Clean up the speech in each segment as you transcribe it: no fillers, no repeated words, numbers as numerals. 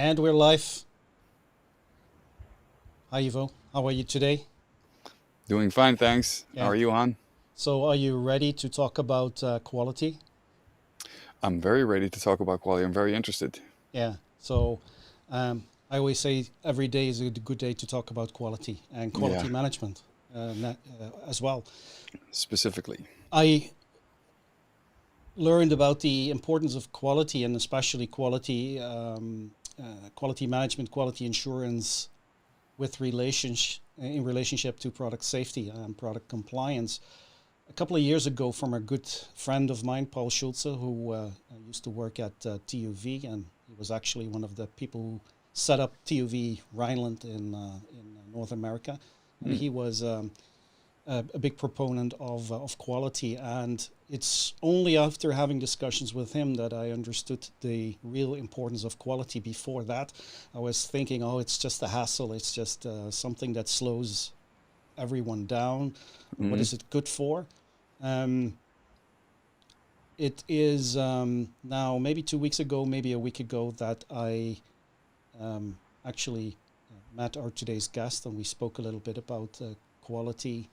And we're live. Hi, Ivo. How are you today? Doing fine, thanks. How Yeah. are you, Han? So, are you ready to talk about quality? I'm very ready to talk about quality. I'm very interested, Yeah. So, I always say every day is a good day to talk about quality and yeah, quality management as well. specifically. I learned about the importance of quality and especially quality management, quality insurance with in relationship to product safety and product compliance a couple of years ago from a good friend of mine, Paul Schulze, who used to work at TUV, and he was actually one of the people who set up TUV Rhineland in North America, and Mm. he was a big proponent of quality. And it's only after having discussions with him that I understood the real importance of quality. Before that, I was thinking, oh, it's just a hassle. It's just something that slows everyone down. What Mm. is it good for? Um, it is now maybe 2 weeks ago, maybe a week ago, that I actually met our today's guest, and we spoke a little bit about quality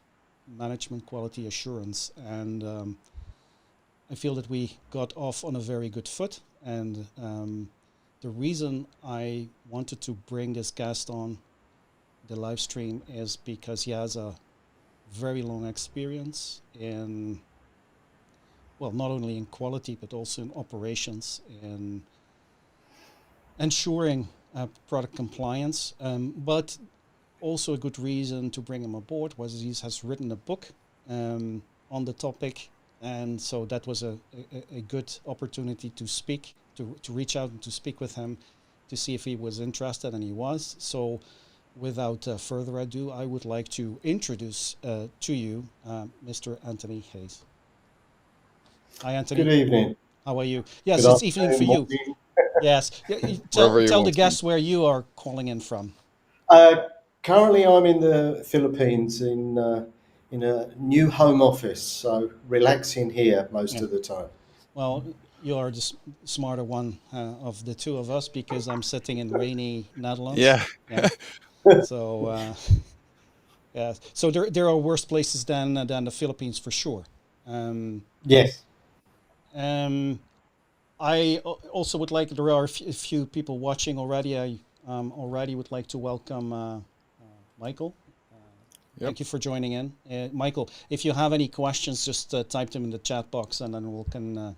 management, quality assurance, and I feel that we got off on a very good foot. And the reason I wanted to bring this guest on the live stream is because he has a very long experience in, well, not only in quality, but also in operations and ensuring product compliance. But also a good reason to bring him aboard was he has written a book on the topic. And so that was a good opportunity to speak, to reach out and to speak with him to see if he was interested, and he was. So without further ado, I would like to introduce to you Mr. Antony Hayes. Hi, Good Anthony. evening, How are you? Yes, good it's evening afternoon, for you. morning. Yes. Wherever you Tell the want to be. guests where you are calling in from. Uh, Currently, I'm in the Philippines in a new home office, so relaxing here most Yeah. of the time. Well, you are the smarter one of the two of us because I'm sitting in rainy Netherlands. Yeah. Yeah. So yeah. So there are worse places than the Philippines for sure. Um, Yes. um, I also would like, there are a few people watching already. I already would like to welcome Michael. Uh, Yep. Thank you for joining in. Michael, if you have any questions, just type them in the chat box, and then we can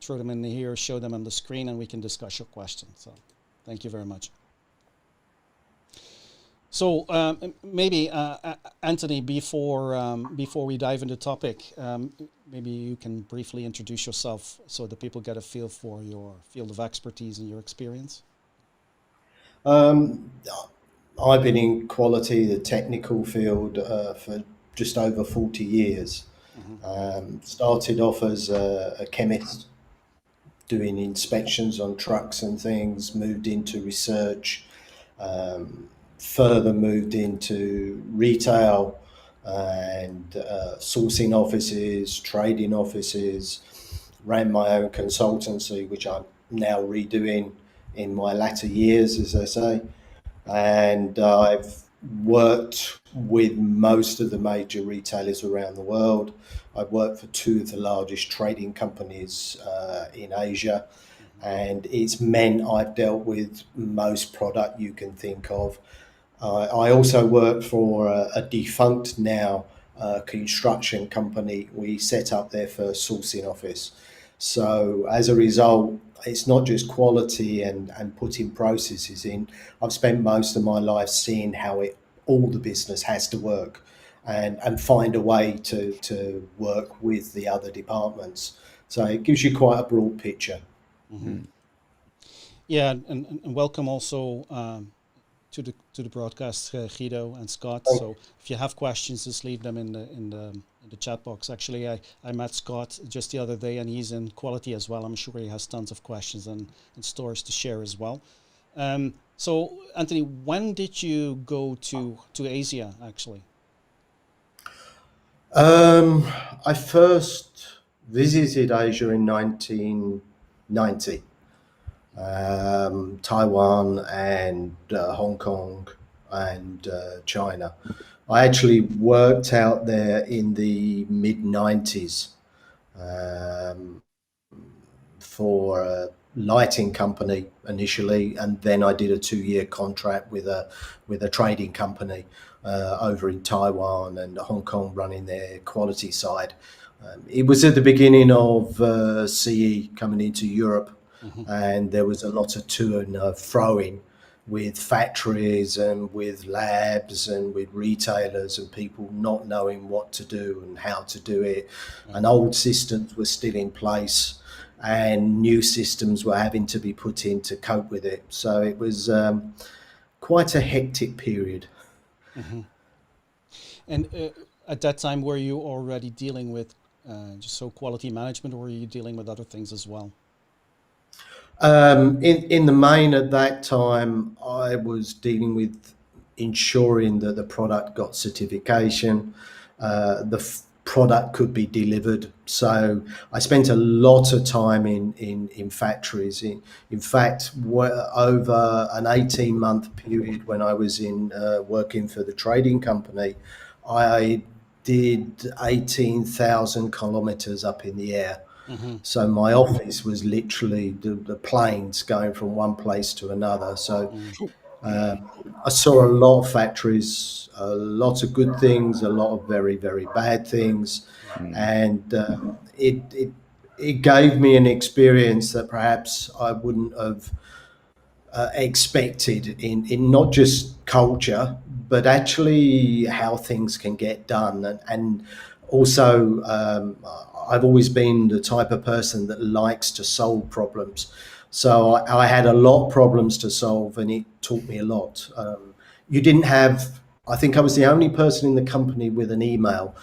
throw them in here, show them on the screen, and we can discuss your question. So thank you very much. So maybe Anthony, before we dive into the topic, maybe you can briefly introduce yourself so that people get a feel for your field of expertise and your experience. Um, I've been in quality, the technical field, for just over 40 years. Mm-hmm. Started off as a chemist doing inspections on trucks and things, moved into research, further moved into retail and sourcing offices, trading offices, ran my own consultancy, which I'm now redoing in my latter years, as I say. And I've worked with most of the major retailers around the world. I've worked for two of the largest trading companies in Asia, Mm-hmm. and it's meant I've dealt with most product you can think of. I also worked for a defunct now construction company. We set up their first sourcing office. So as a result, it's not just quality and putting processes in. I've spent most of my life seeing how all the business has to work and find a way to work with the other departments. So it gives you quite a broad picture. Mm-hmm. Mm. Yeah, and welcome also to the broadcast, Guido and Scott. Thank So if you have questions, just leave them in the chat box. Actually, I met Scott just the other day, and he's in quality as well. I'm sure he has tons of questions and stories to share as well. So Anthony, when did you go to Asia actually? I first visited Asia in 1990. Taiwan and Hong Kong and China. I actually worked out there in the mid-90s for a lighting company initially, and then I did a 2-year contract with a trading company over in Taiwan and Hong Kong, running their quality side. It was at the beginning of CE coming into Europe, and there was a lot of to and froing with factories and with labs and with retailers and people not knowing what to do and how to do it. And old systems were still in place and new systems were having to be put in to cope with it. So it was quite a hectic period. And at that time, were you already dealing with just quality management, or were you dealing with other things as well? In the main at that time, I was dealing with ensuring that the product got certification, the product could be delivered. So I spent a lot of time in factories. In fact, over an 18-month period when I was in working for the trading company, I did 18,000 kilometers up in the air. So my office was literally the planes going from one place to another. So I saw a lot of factories, a lot of good things, a lot of very, very bad things. And it gave me an experience that perhaps I wouldn't have expected in not just culture, but actually how things can get done. And also, I've always been the type of person that likes to solve problems. So I had a lot of problems to solve, and it taught me a lot. You didn't have, I think I was the only person in the company with an email.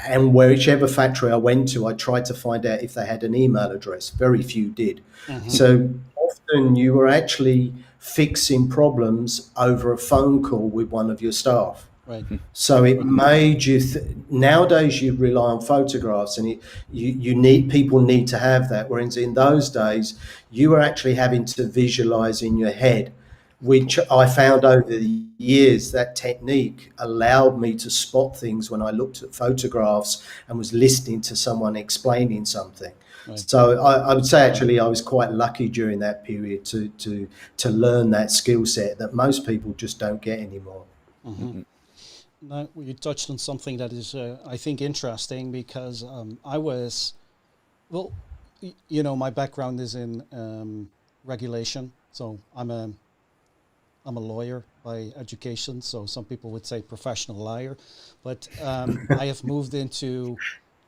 And whichever factory I went to, I tried to find out if they had an email address. Very few did. So often you were actually fixing problems over a phone call with one of your staff. Right. So it made you. Nowadays you rely on photographs, and you need, people need to have that. Whereas in those days, you were actually having to visualize in your head, which I found over the years that technique allowed me to spot things when I looked at photographs and was listening to someone explaining something. Right. So I would say actually I was quite lucky during that period to learn that skill set that most people just don't get anymore. Now, you touched on something that is, I think, interesting, because I was, well, my background is in regulation, so I'm a lawyer by education, so some people would say professional liar, but I have moved into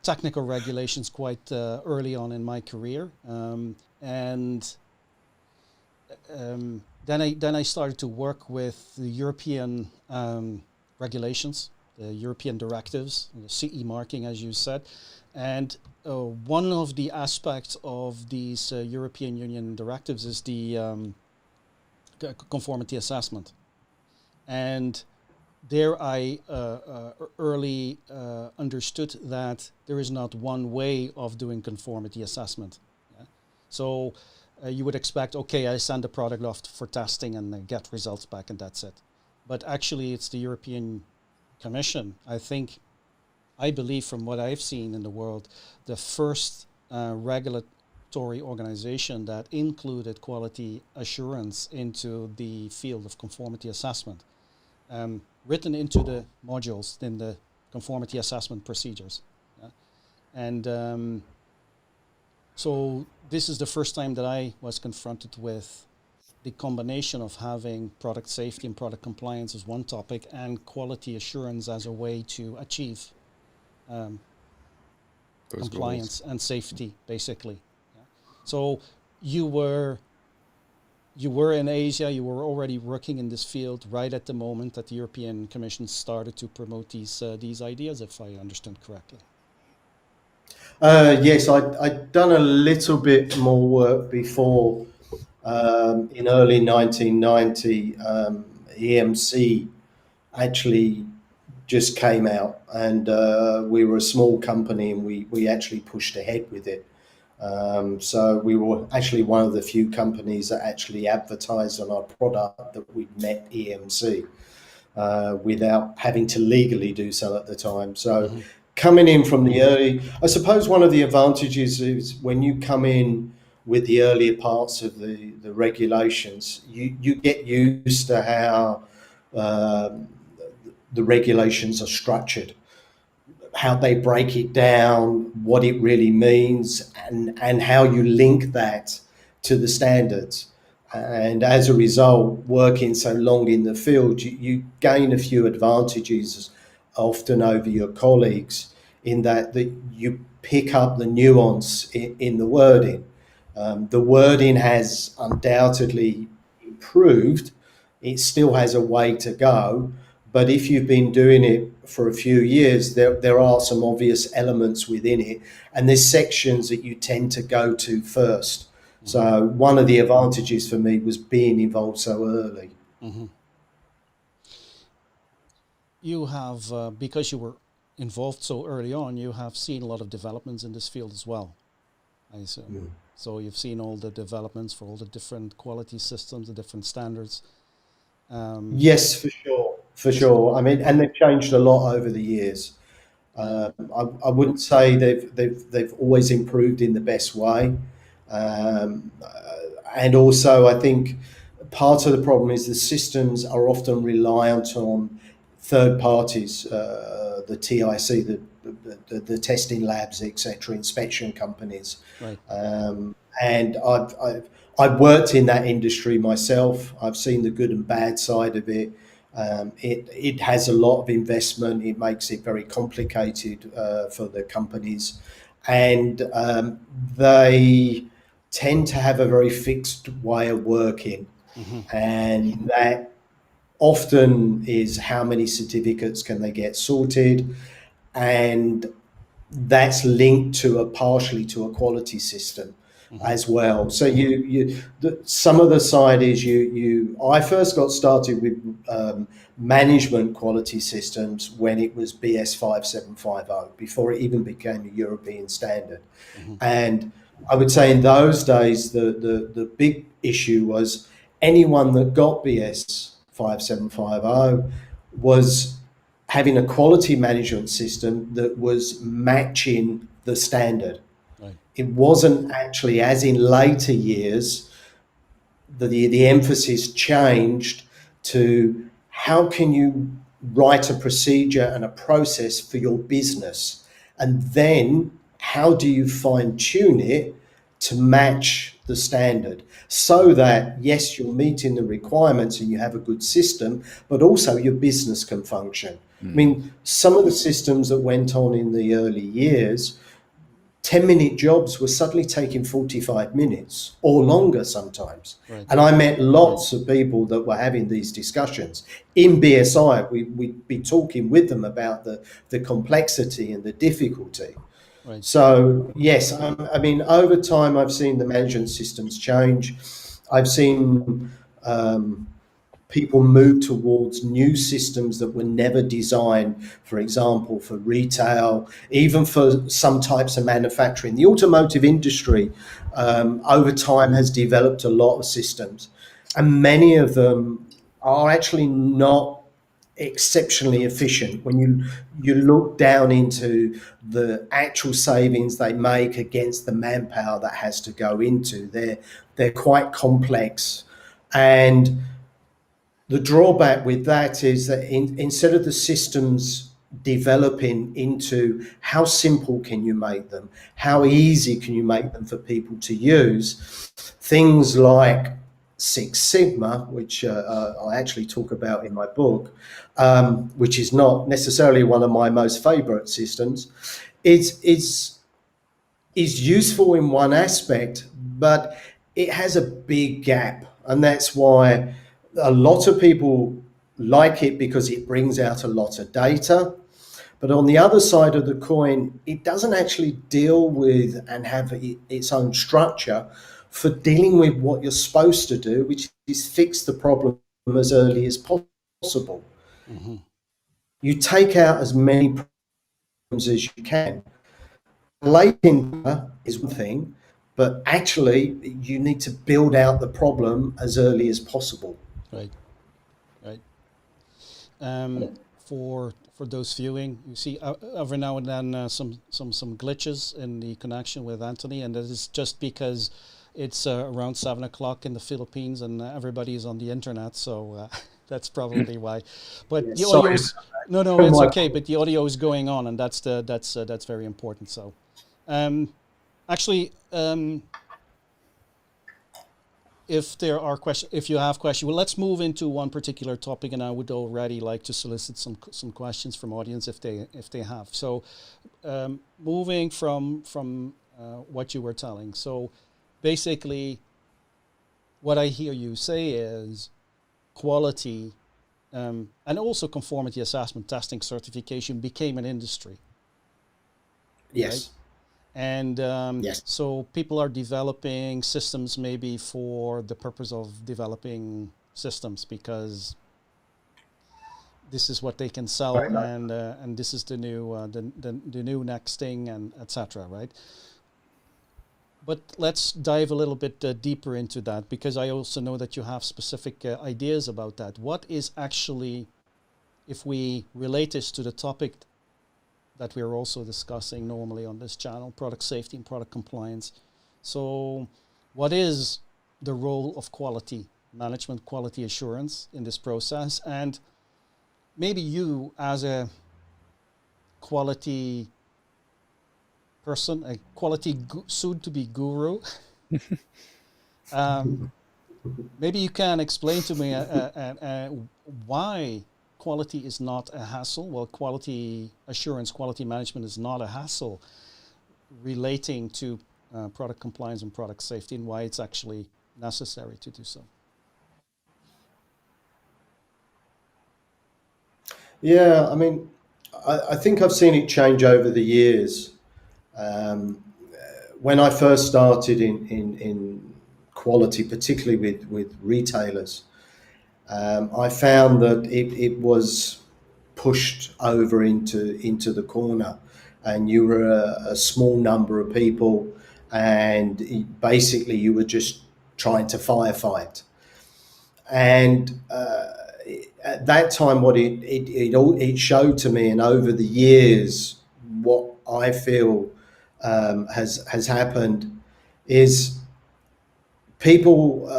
technical regulations quite early on in my career, and then I started to work with the European regulations, the European directives, the CE marking, as you said, and one of the aspects of these European Union directives is the conformity assessment. And there I early understood that there is not one way of doing conformity assessment. Yeah? So you would expect, okay, I send the product off for testing and I get results back and that's it. But actually it's the European Commission, I believe from what I've seen in the world, the first regulatory organization that included quality assurance into the field of conformity assessment, written into the modules in the conformity assessment procedures. Yeah? And so this is the first time that I was confronted with the combination of having product safety and product compliance as one topic and quality assurance as a way to achieve compliance and safety, basically. Yeah. So you were in Asia, you were already working in this field right at the moment that the European Commission started to promote these ideas, if I understand correctly. Yes, I'd done a little bit more work before. In early 1990, EMC actually just came out, and we were a small company, and we actually pushed ahead with it. So we were actually one of the few companies that actually advertised on our product that we met EMC without having to legally do so at the time. So coming in from the early, I suppose one of the advantages is when you come in with the earlier parts of the regulations, you get used to how the regulations are structured, how they break it down, what it really means, and how you link that to the standards. And as a result, working so long in the field, you gain a few advantages often over your colleagues in that you pick up the nuance in the wording. The wording has undoubtedly improved. It still has a way to go, but if you've been doing it for a few years, there are some obvious elements within it, and there's sections that you tend to go to first. So one of the advantages for me was being involved so early. You have, because you were involved so early on, you have seen a lot of developments in this field as well, I assume. So you've seen all the developments for all the different quality systems, the different standards. Yes, for sure, for sure. I mean, and they've changed a lot over the years. I wouldn't say they've always improved in the best way, and also I think part of the problem is the systems are often reliant on third parties, the TIC, the testing labs, etc., inspection companies. Right. And I've worked in that industry myself. I've seen the good and bad side of it. It has a lot of investment. It makes it very complicated for the companies, and they tend to have a very fixed way of working, and that often is how many certificates can they get sorted, and that's linked to partially to a quality system as well. So some of the side is I first got started with management quality systems when it was BS 5750 before it even became a European standard. And I would say in those days the big issue was anyone that got BS 5750 was having a quality management system that was matching the standard. Right. It wasn't actually, as in later years, the emphasis changed to how can you write a procedure and a process for your business, and then how do you fine tune it to match the standard so that yes, you're meeting the requirements and you have a good system, but also your business can function. I mean, some of the systems that went on in the early years, 10-minute jobs were suddenly taking 45 minutes or longer sometimes. Right. And I met lots of people that were having these discussions. In BSI, we'd be talking with them about the complexity and the difficulty. Right. So, yes, I mean, over time, I've seen the management systems change. I've seen people move towards new systems that were never designed, for example, for retail, even for some types of manufacturing. The automotive industry over time has developed a lot of systems, and many of them are actually not exceptionally efficient. When you look down into the actual savings they make against the manpower that has to go into, they're quite complex. And the drawback with that is that instead of the systems developing into how simple can you make them, how easy can you make them for people to use, things like Six Sigma, which I actually talk about in my book, which is not necessarily one of my most favorite systems, is useful in one aspect, but it has a big gap. And that's why a lot of people like it, because it brings out a lot of data. But on the other side of the coin, it doesn't actually deal with and have its own structure for dealing with what you're supposed to do, which is fix the problem as early as possible. You take out as many problems as you can. Latent is one thing, but actually you need to build out the problem as early as possible. Right. Right. For those viewing, you see every now and then some glitches in the connection with Antony, and that is just because it's around 7 o'clock in the Philippines and everybody is on the internet, so that's probably why. But Yeah, the audio is no, it's My okay. But the audio is going on, and that's very important. So, actually. If there are questions, if you have questions, well, let's move into one particular topic, and I would already like to solicit some questions from audience if they have. So, moving from what you were telling. So, basically, what I hear you say is quality, and also conformity assessment, testing, certification became an industry. Yes. Right? And Yes. so people are developing systems maybe for the purpose of developing systems because this is what they can sell, and this is the new next thing, and etc. Right? But let's dive a little bit deeper into that, because I also know that you have specific ideas about that. What is actually, if we relate this to the topic that we're also discussing normally on this channel, product safety and product compliance. So what is the role of quality management, quality assurance in this process? And maybe you, as a quality person, a quality soon-to-be guru, maybe you can explain to me why quality is not a hassle. Well, quality assurance, quality management is not a hassle relating to product compliance and product safety, and why it's actually necessary to do so. Yeah, I mean, I think I've seen it change over the years. When I first started in quality, particularly with retailers, I found that it was pushed over into the corner, and you were a small number of people, and basically you were just trying to firefight. And at that time, what it showed to me, and over the years, what I feel has happened is people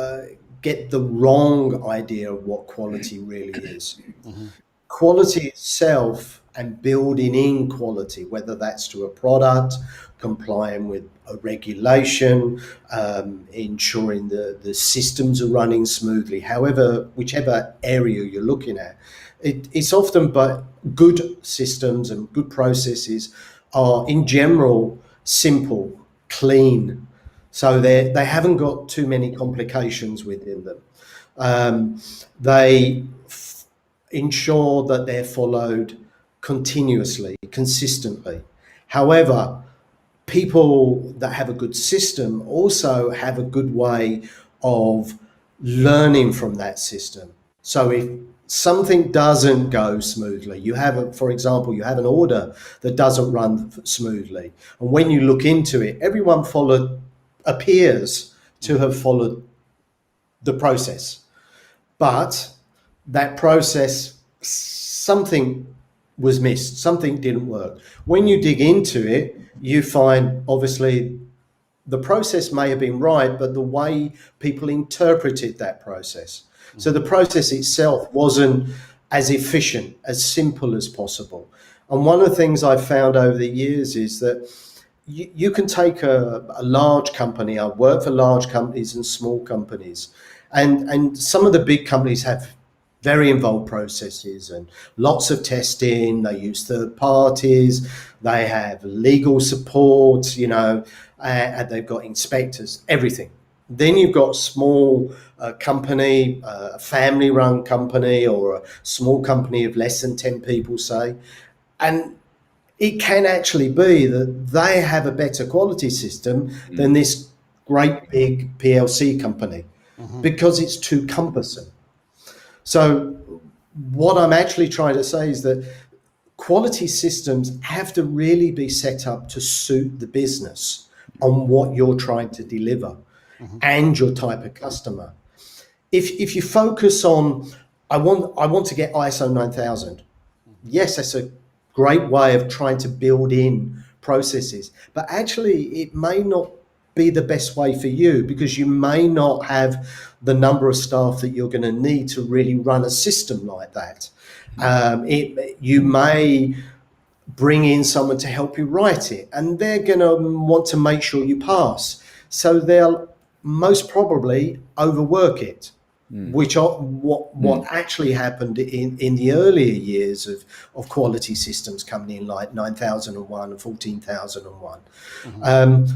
get the wrong idea of what quality really is. Mm-hmm. Quality itself and building in quality, whether that's to a product, complying with a regulation, ensuring the systems are running smoothly, whichever area you're looking at. It's often, but good systems and good processes are in general simple, clean, so they haven't got too many complications within them. They ensure that they're followed continuously, consistently. However, people that have a good system also have a good way of learning from that system. So if something doesn't go smoothly, for example, you have an order that doesn't run smoothly, and when you look into it, everyone appears to have followed the process, but that process, something was missed, something didn't work. When you dig into it, you find obviously the process may have been right, but the way people interpreted that process. So the process itself wasn't as efficient, as simple as possible. And one of the things I've found over the years is that you can take a large company. I've worked for large companies and small companies, and some of the big companies have very involved processes and lots of testing. They use third parties. They have legal support, and they've got inspectors, everything. Then you've got small company, a family-run company, or a small company of less than 10 people, say, and it can actually be that they have a better quality system than this great big PLC company, because it's too cumbersome. So what I'm actually trying to say is that quality systems have to really be set up to suit the business on what you're trying to deliver and your type of customer. If you focus on, I want to get ISO 9000, yes, that's a great way of trying to build in processes, but actually it may not be the best way for you, because you may not have the number of staff that you're going to need to really run a system like that. You may bring in someone to help you write it, and they're going to want to make sure you pass. So they'll most probably overwork it, which are what actually happened in the earlier years of quality systems coming in, like 9001 and 14001.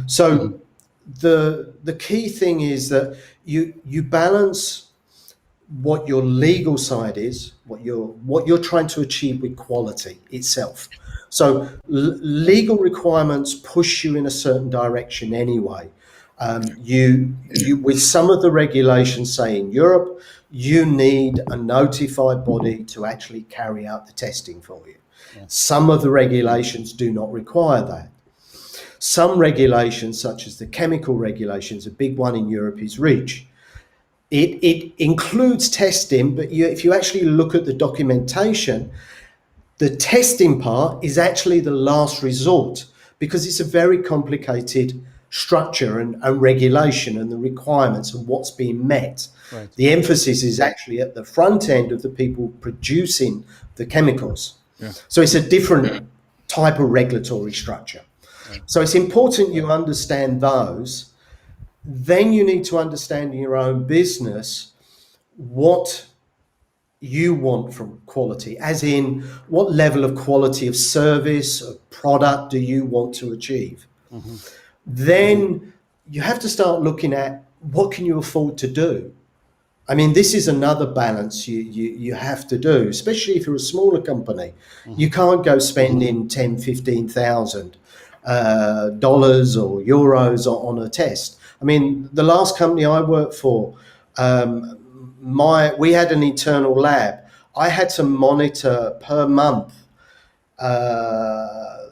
So the key thing is that you balance what your legal side is, what you're trying to achieve with quality itself. So legal requirements push you in a certain direction anyway. You with some of the regulations, say in Europe, you need a notified body to actually carry out the testing for you. Yeah. Some of the regulations do not require that. Some regulations, such as the chemical regulations, a big one in Europe is REACH. It includes testing, but if you actually look at the documentation, the testing part is actually the last resort, because it's a very complicated structure and regulation and the requirements and what's being met. Right. The emphasis is actually at the front end of the people producing the chemicals. Yeah. So it's a different type of regulatory structure. Right. So it's important you understand those. Then you need to understand in your own business what you want from quality, as in what level of quality of service or product do you want to achieve. Then you have to start looking at what can you afford to do. I mean, this is another balance you have to do, especially if you're a smaller company. You can't go spending $10,000, $15,000 dollars or euros on a test. I mean, the last company I worked for, we had an internal lab. I had to monitor per month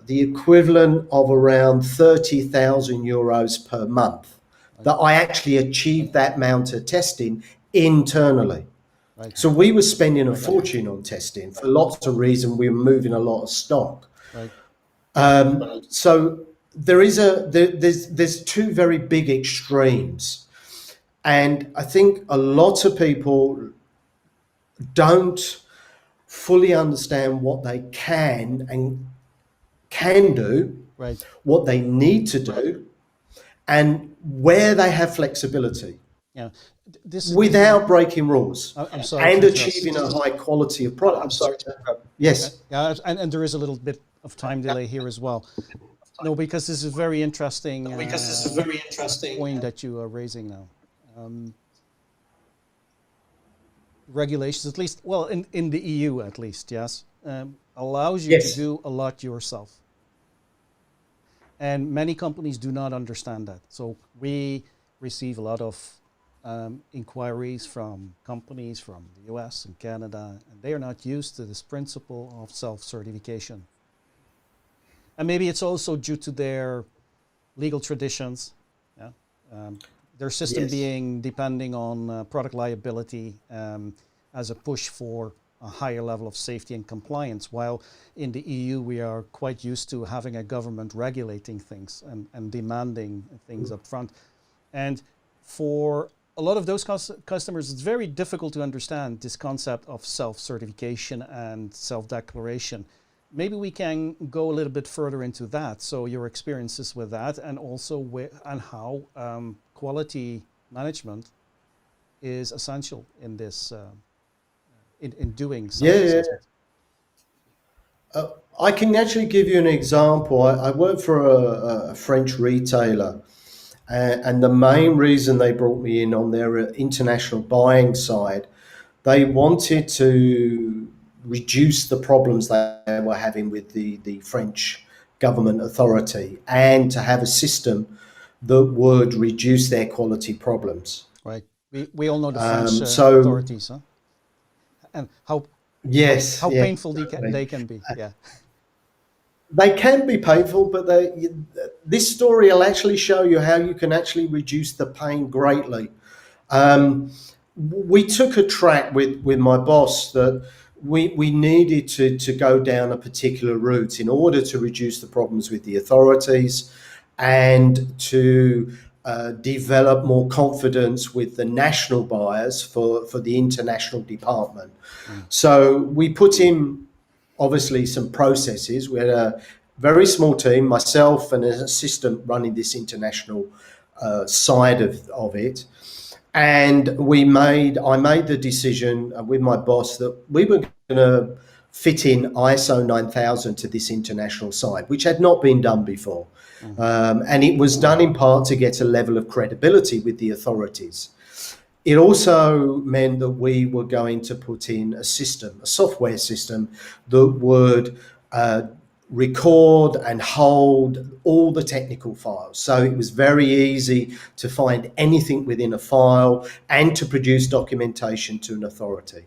the equivalent of around 30,000 euros per month. That I actually achieved that amount of testing internally. Right. So we were spending a fortune on testing for lots of reasons. We were moving a lot of stock. Right. So there's two very big extremes, and I think a lot of people don't fully understand what they can do, right, what they need to do, and where they have flexibility. Yeah, without breaking rules. I'm sorry, and achieving a high quality of product. I'm sorry. Yes. Yeah, and there is a little bit of time delay here as well. No, because this is very interesting. Point that you are raising now. Regulations, at least, well, in the EU at least, yes, allows you to do a lot yourself. And many companies do not understand that. So we receive a lot of inquiries from companies from the US and Canada, and they are not used to this principle of self-certification. And maybe it's also due to their legal traditions, their system being depending on product liability as a push for a higher level of safety and compliance, while in the EU we are quite used to having a government regulating things and demanding things up front. And for a lot of those customers, it's very difficult to understand this concept of self-certification and self-declaration. Maybe we can go a little bit further into that. So your experiences with that, and also and how quality management is essential in this, in doing something. I can actually give you an example. I worked for a French retailer, and the main reason they brought me in on their international buying side, they wanted to reduce the problems they were having with the French government authority, and to have a system that would reduce their quality problems. Right. We all know the French authorities, huh? And how painful they can be. Yeah. They can be painful, but this story will actually show you how you can actually reduce the pain greatly. We took a track with my boss that we needed to go down a particular route in order to reduce the problems with the authorities and to develop more confidence with the national buyers for the international department. So we put in obviously some processes. We had a very small team, myself and an assistant running this international side of it. And I made the decision with my boss that we were going to fit in ISO 9000 to this international side, which had not been done before. And it was done in part to get a level of credibility with the authorities. It also meant that we were going to put in a software system that would record and hold all the technical files. So it was very easy to find anything within a file and to produce documentation to an authority.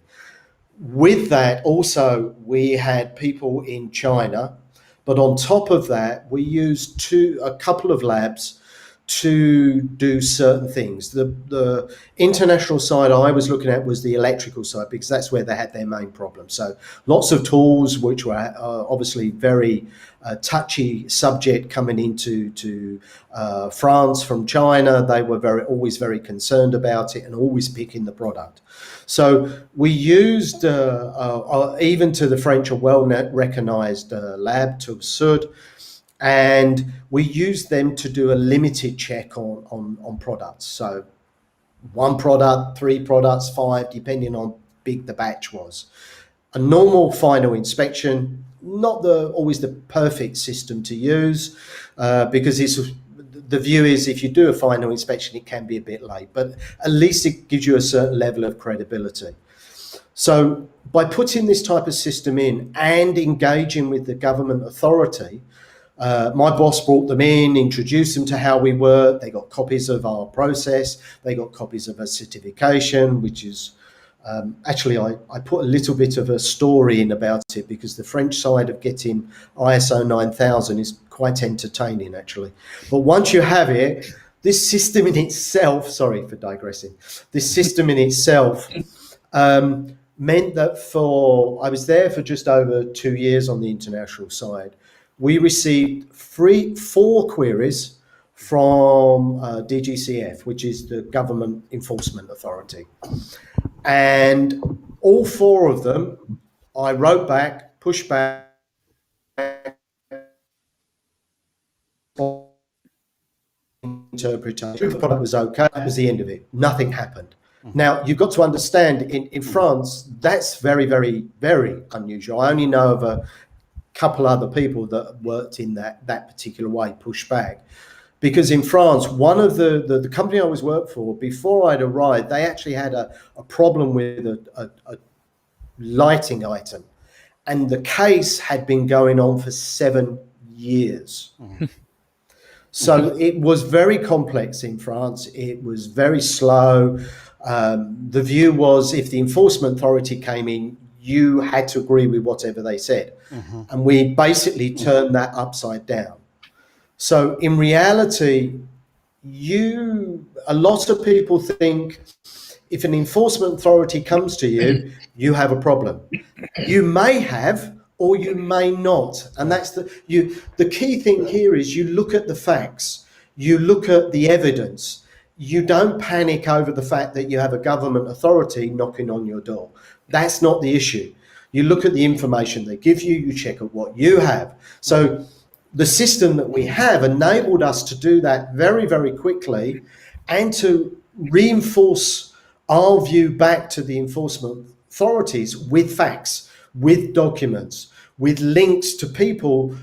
With that, also, we had people in China, but on top of that, we used a couple of labs to do certain things. The international side I was looking at was the electrical side, because that's where they had their main problem. So lots of tools, which were obviously very touchy subject coming into France from China. They were always very concerned about it and always picking the product. So we used, even to the French, a well-recognized lab, to Sud, and we used them to do a limited check on products. So 1 product, 3 products, 5, depending on big the batch was. A normal final inspection, not always the perfect system to use, because the view is if you do a final inspection, it can be a bit late, but at least it gives you a certain level of credibility. So by putting this type of system in and engaging with the government authority, my boss brought them in, introduced them to how we work. They got copies of our process. They got copies of a certification, which is actually, I put a little bit of a story in about it, because the French side of getting ISO 9000 is quite entertaining, actually. But once you have it, this system in itself, sorry for digressing, this system in itself meant that I was there for just over 2 years on the international side. We received 4 queries from DGCF, which is the Government Enforcement Authority. And all 4 of them, I wrote back, pushed back, interpretation. The product was okay. That was the end of it. Nothing happened. Now, you've got to understand, in France, that's very, very, very unusual. I only know of a couple other people that worked in that particular way, push back. Because in France, one of the company I was working for, before I'd arrived, they actually had a problem with a lighting item. And the case had been going on for 7 years. So it was very complex in France. It was very slow. The view was if the enforcement authority came in, you had to agree with whatever they said. And we basically turned that upside down. So in reality, a lot of people think if an enforcement authority comes to you, you have a problem. You may have, or you may not. And that's the key thing here is you look at the facts, you look at the evidence. You don't panic over the fact that you have a government authority knocking on your door. That's not the issue. You look at the information they give you, you check at what you have. So the system that we have enabled us to do that very, very quickly and to reinforce our view back to the enforcement authorities with facts, with documents, with links to people,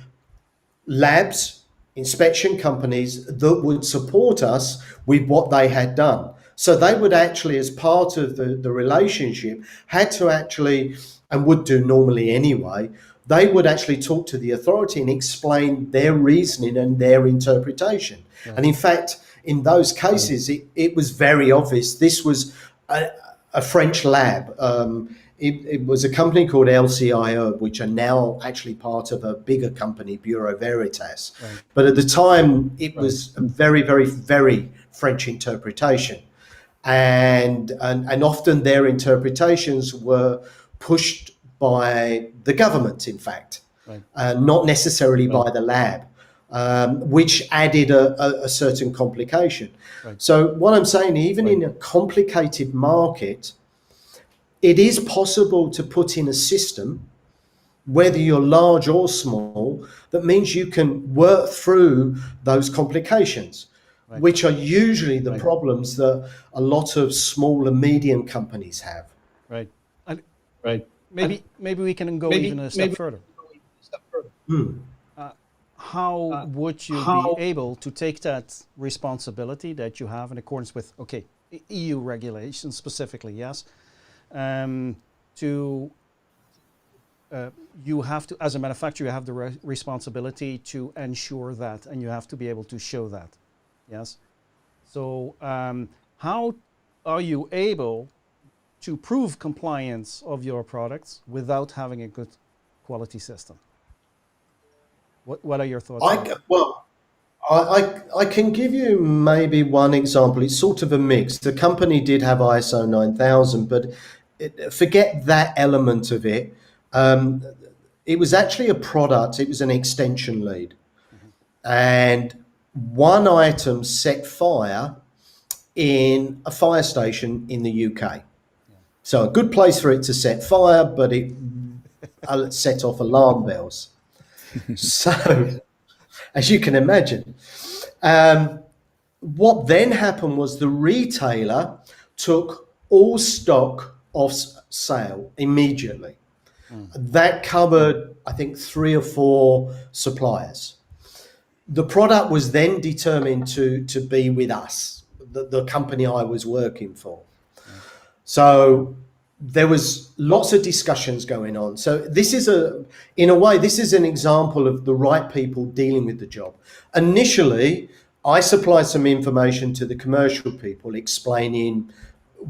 labs, inspection companies that would support us with what they had done. So they would actually, as part of the relationship, had to actually, and would do normally anyway, they would actually talk to the authority and explain their reasoning and their interpretation. Yeah. And in fact, in those cases, it was very obvious. This was a French lab. it was a company called LCIO, which are now actually part of a bigger company, Bureau Veritas. Right. But at the time, it was a very, very, very French interpretation. And often their interpretations were pushed by the government, in fact, Right. not necessarily by the lab, which added a certain complication. Right. So what I'm saying, even in a complicated market, it is possible to put in a system, whether you're large or small, that means you can work through those complications, Right. which are usually the problems that a lot of small and medium companies have. Right. And Right. maybe we can go even a step further. How would you be able to take that responsibility that you have in accordance with, okay, EU regulations specifically, yes, you have to, as a manufacturer, you have the responsibility to ensure that, and you have to be able to show that, yes. So how are you able to prove compliance of your products without having a good quality system? What are your thoughts? I can give you maybe one example. It's sort of a mix. The company did have ISO 9000, but forget that element of it. It was actually a product. It was an extension lead. And one item set fire in a fire station in the UK. So a good place for it to set fire, but it set off alarm bells. So, as you can imagine, what then happened was the retailer took all stock off sale immediately. That covered, I think, 3 or 4 suppliers. The product was then determined to be with us, the company I was working for. So there was lots of discussions going on. So this is in a way, this is an example of the right people dealing with the job. Initially, I supplied some information to the commercial people explaining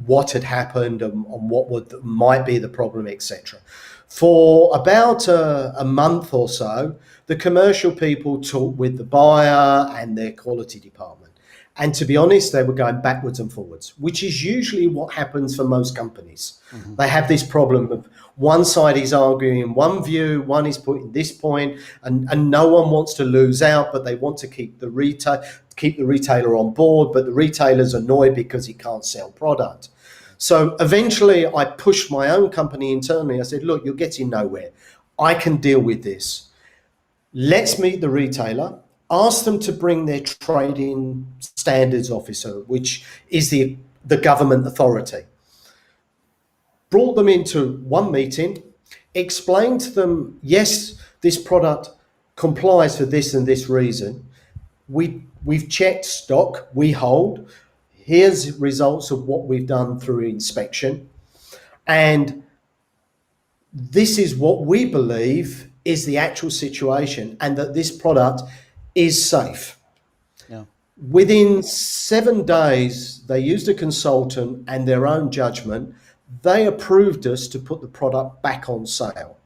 what had happened and what might be the problem, etc. For about a month or so, the commercial people talked with the buyer and their quality department. And to be honest, they were going backwards and forwards, which is usually what happens for most companies. They have this problem of one side is arguing one view, one is putting this point, and no one wants to lose out, but they want to keep the retailer on board, but the retailer's annoyed because he can't sell product. So eventually I pushed my own company internally. I said, look, you're getting nowhere. I can deal with this. Let's meet the retailer. Ask them to bring their trading standards officer, which is the government authority. Brought them into one meeting, explained to them, yes, this product complies for this and this reason. We've checked stock, we hold. Here's results of what we've done through inspection. And this is what we believe is the actual situation, and that this product is safe. Yeah. Within 7 days, they used a consultant and their own judgment. They approved us to put the product back on sale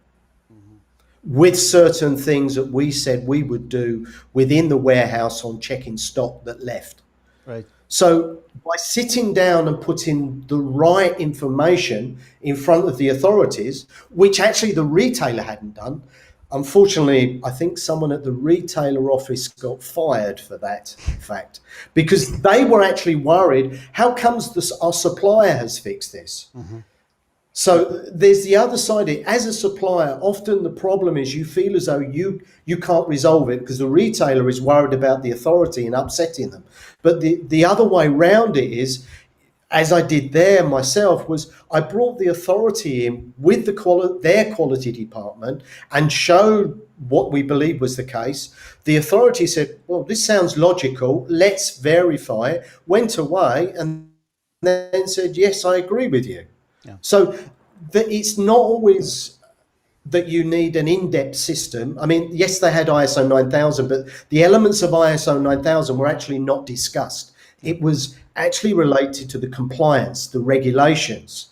with certain things that we said we would do within the warehouse on checking stock that left. Right. So by sitting down and putting the right information in front of the authorities, which actually the retailer hadn't done, unfortunately, I think someone at the retailer office got fired for that, in fact, because they were actually worried, how comes our supplier has fixed this? So there's the other side of it. As a supplier, often the problem is you feel as though you can't resolve it because the retailer is worried about the authority and upsetting them. But the other way round it is, as I did there myself, was I brought the authority in with their quality department and showed what we believed was the case. The authority said, well, this sounds logical, let's verify it, went away and then said, yes, I agree with you. Yeah. So it's not always that you need an in-depth system. I mean, yes, they had ISO 9000, but the elements of ISO 9000 were actually not discussed. It was actually related to the compliance, the regulations,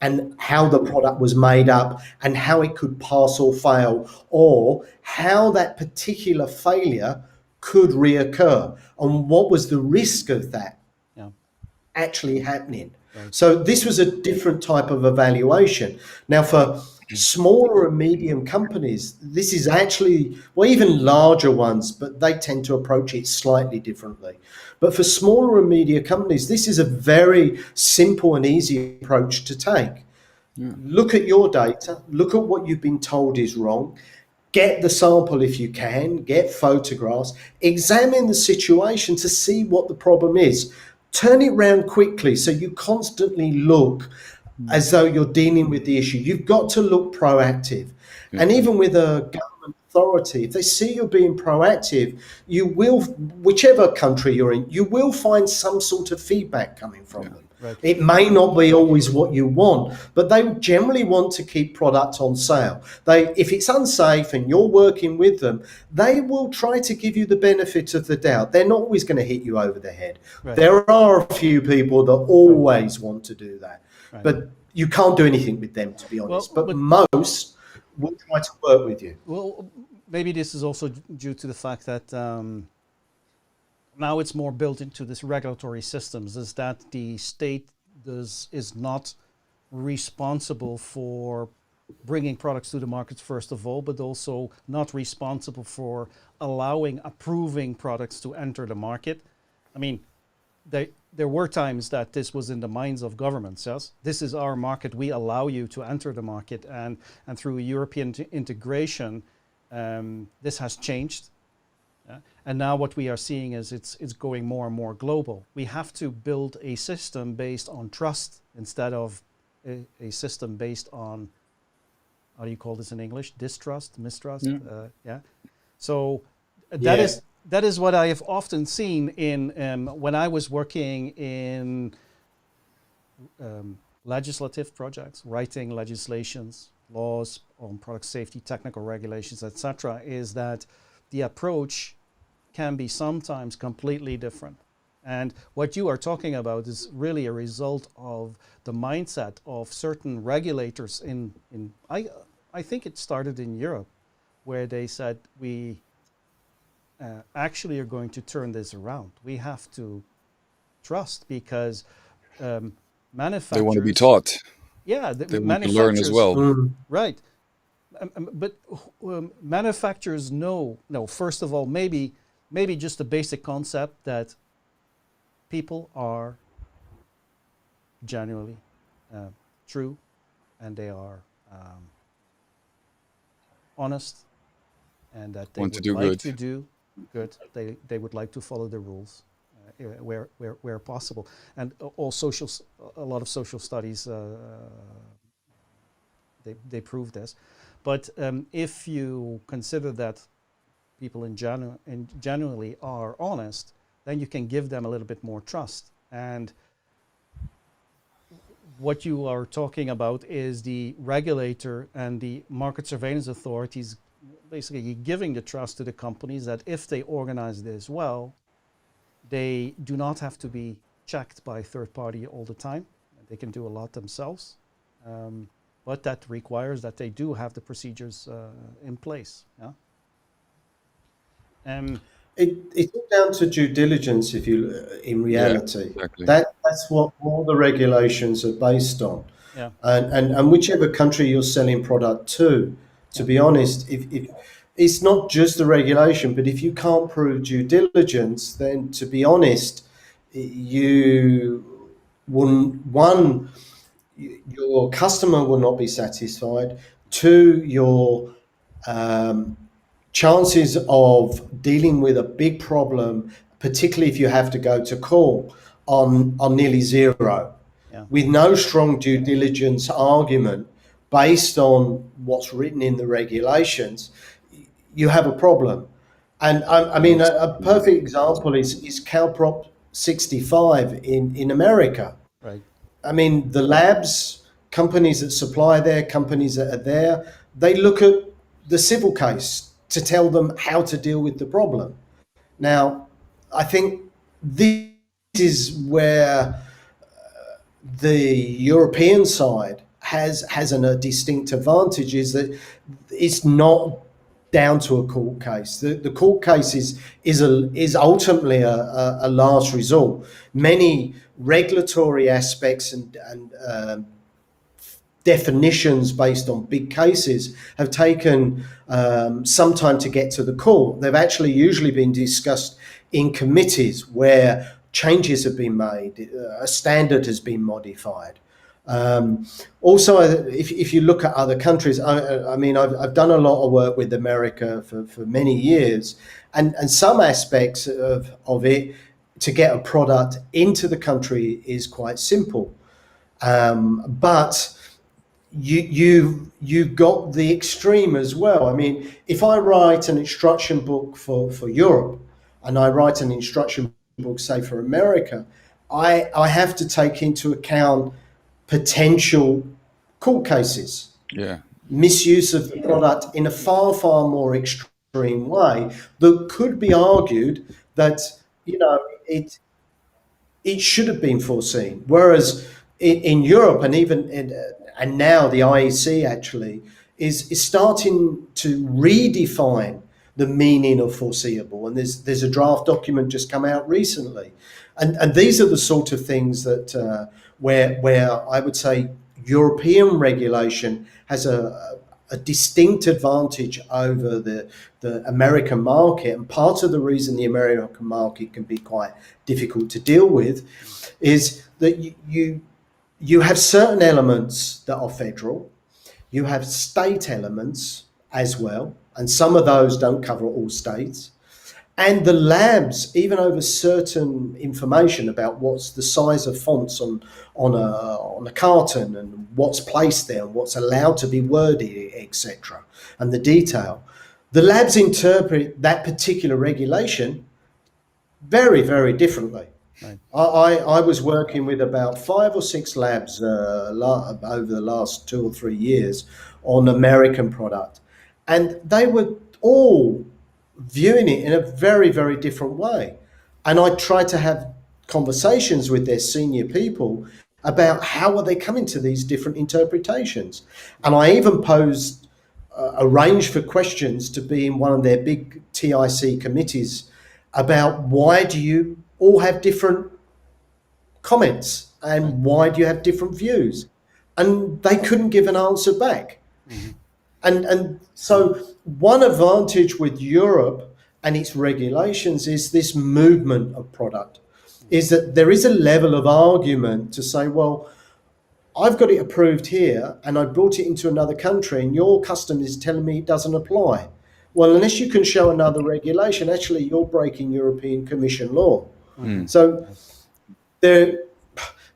and how the product was made up and how it could pass or fail, or how that particular failure could reoccur and what was the risk of that Yeah. actually happening. Right. So this was a different type of evaluation. Now, for smaller and medium companies, this is actually, well, even larger ones, but they tend to approach it slightly differently. But for smaller and medium companies, this is a very simple and easy approach to take. Look at your data, look at what you've been told is wrong, get the sample if you can, get photographs, examine the situation to see what the problem is. Turn it round quickly so you constantly look as though you're dealing with the issue. You've got to look proactive. And even with a government authority, if they see you're being proactive, you will, whichever country you're in, you will find some sort of feedback coming from them. Right. It may not be always what you want, but they generally want to keep product on sale. If it's unsafe and you're working with them, they will try to give you the benefit of the doubt. They're not always going to hit you over the head. Right. There are a few people that always want to do that, Right. but you can't do anything with them, to be honest. Well, but most will try to work with you. Well, maybe this is also due to the fact that now it's more built into this regulatory systems, is that the state is not responsible for bringing products to the market first of all, but also not responsible for approving products to enter the market. I mean, there were times that this was in the minds of governments. Yes, this is our market. We allow you to enter the market, and through European integration, this has changed. And now what we are seeing is it's going more and more global. We have to build a system based on trust instead of a system based on, how do you call this in English? Distrust, mistrust. Yeah. So that is what I have often seen in when I was working in legislative projects, writing legislations, laws on product safety, technical regulations, etc. Is that the approach can be sometimes completely different. And what you are talking about is really a result of the mindset of certain regulators I think it started in Europe, where they said we actually are going to turn this around. We have to trust because manufacturers... They want to be taught. Yeah, they want to learn as well. Right. But manufacturers know, first of all, maybe just the basic concept that people are genuinely true and they are honest and that they would like to do good. They would like to follow the rules where possible. And a lot of social studies, they prove this. But if you consider that people genuinely are honest, then you can give them a little bit more trust. And what you are talking about is the regulator and the market surveillance authorities basically giving the trust to the companies that if they organize this well, they do not have to be checked by a third party all the time. They can do a lot themselves. But that requires that they do have the procedures in place. Yeah. It's all down to due diligence. If you, in reality, exactly. that's what all the regulations are based on. Yeah. And whichever country you're selling product to be honest, if it's not just the regulation, but if you can't prove due diligence, then to be honest, you wouldn't, your customer will not be satisfied. Two, your chances of dealing with a big problem, particularly if you have to go to court, are nearly zero. Yeah. With no strong due diligence argument based on what's written in the regulations, you have a problem. And I mean, a perfect example is CalProp 65 in America. Right. I mean, the labs, companies that supply there, companies that are there, they look at the civil case to tell them how to deal with the problem. Now, I think this is where the European side has a distinct advantage, is that it's not down to a court case. The court case is ultimately a last resort. Many regulatory aspects and definitions based on big cases have taken some time to get to the court. They've actually usually been discussed in committees where changes have been made, a standard has been modified. Also, if you look at other countries, I mean, I've done a lot of work with America for many years, and some aspects of it, to get a product into the country is quite simple. But you've got the extreme as well. I mean, if I write an instruction book for Europe, and I write an instruction book, say, for America, I have to take into account potential court cases, misuse of the product in a far more extreme way that could be argued that, you know, it should have been foreseen. Whereas in Europe, and even and now the IEC actually is starting to redefine the meaning of foreseeable. And there's a draft document just come out recently. And these are the sort of things that where I would say European regulation has a distinct advantage over the American market. And part of the reason the American market can be quite difficult to deal with is that you have certain elements that are federal, you have state elements as well, and some of those don't cover all states. And the labs, even over certain information about what's the size of fonts on a carton and what's placed there and what's allowed to be worded, etc., and the detail, the labs interpret that particular regulation very differently. Right. I was working with about 5 or 6 labs over the last 2 or 3 years on American product, and they were all viewing it in a very different way. And I tried to have conversations with their senior people about how are they coming to these different interpretations. And I even posed a range for questions to be in one of their big TIC committees about why do you all have different comments and why do you have different views? And they couldn't give an answer back. Mm-hmm. And so one advantage with Europe and its regulations is this movement of product, is that there is a level of argument to say, well, I've got it approved here and I brought it into another country and your custom is telling me it doesn't apply. Well, unless you can show another regulation, actually you're breaking European Commission law. Mm. So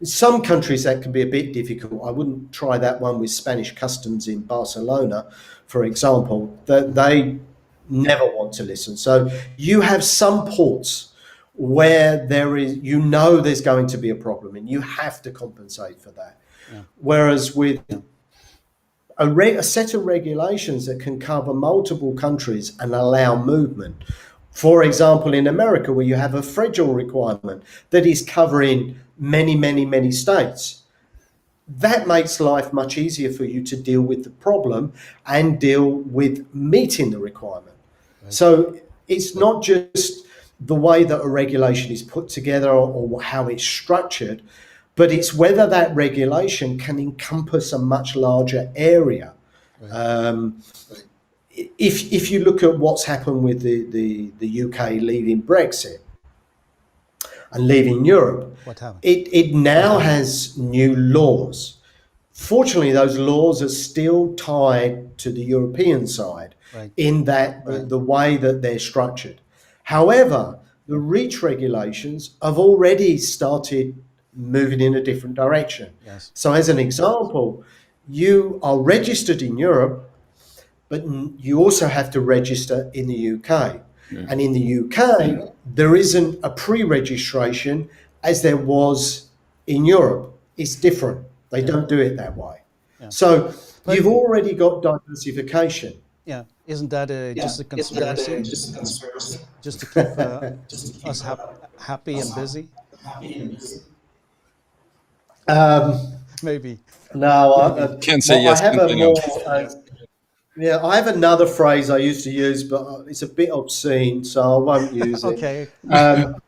some countries that can be a bit difficult. I wouldn't try that one with Spanish customs in Barcelona, for example. They never want to listen. So you have some ports where there's going to be a problem and you have to compensate for that. Yeah. Whereas with a set of regulations that can cover multiple countries and allow movement, for example, in America, where you have a fragile requirement that is covering many states, that makes life much easier for you to deal with the problem and deal with meeting the requirement. Right. So it's not just the way that a regulation is put together or how it's structured, but it's whether that regulation can encompass a much larger area. Right. If you look at what's happened with the UK leaving Brexit and leaving Europe, it now has new laws. Fortunately, those laws are still tied to the European side, right, in that the way that they're structured. However, the REACH regulations have already started moving in a different direction. Yes. So as an example, you are registered in Europe, but you also have to register in the UK. Yeah. And in the UK, there isn't a pre-registration as there was in Europe. It's different. They don't do it that way. Yeah. So you've already got diversification. Yeah, isn't that just a conspiracy? Just to keep us happy and busy? Maybe. No, Can't say I yes, have can't a say no. more. Yeah, I have another phrase I used to use, but it's a bit obscene, so I won't use it. Okay. Um,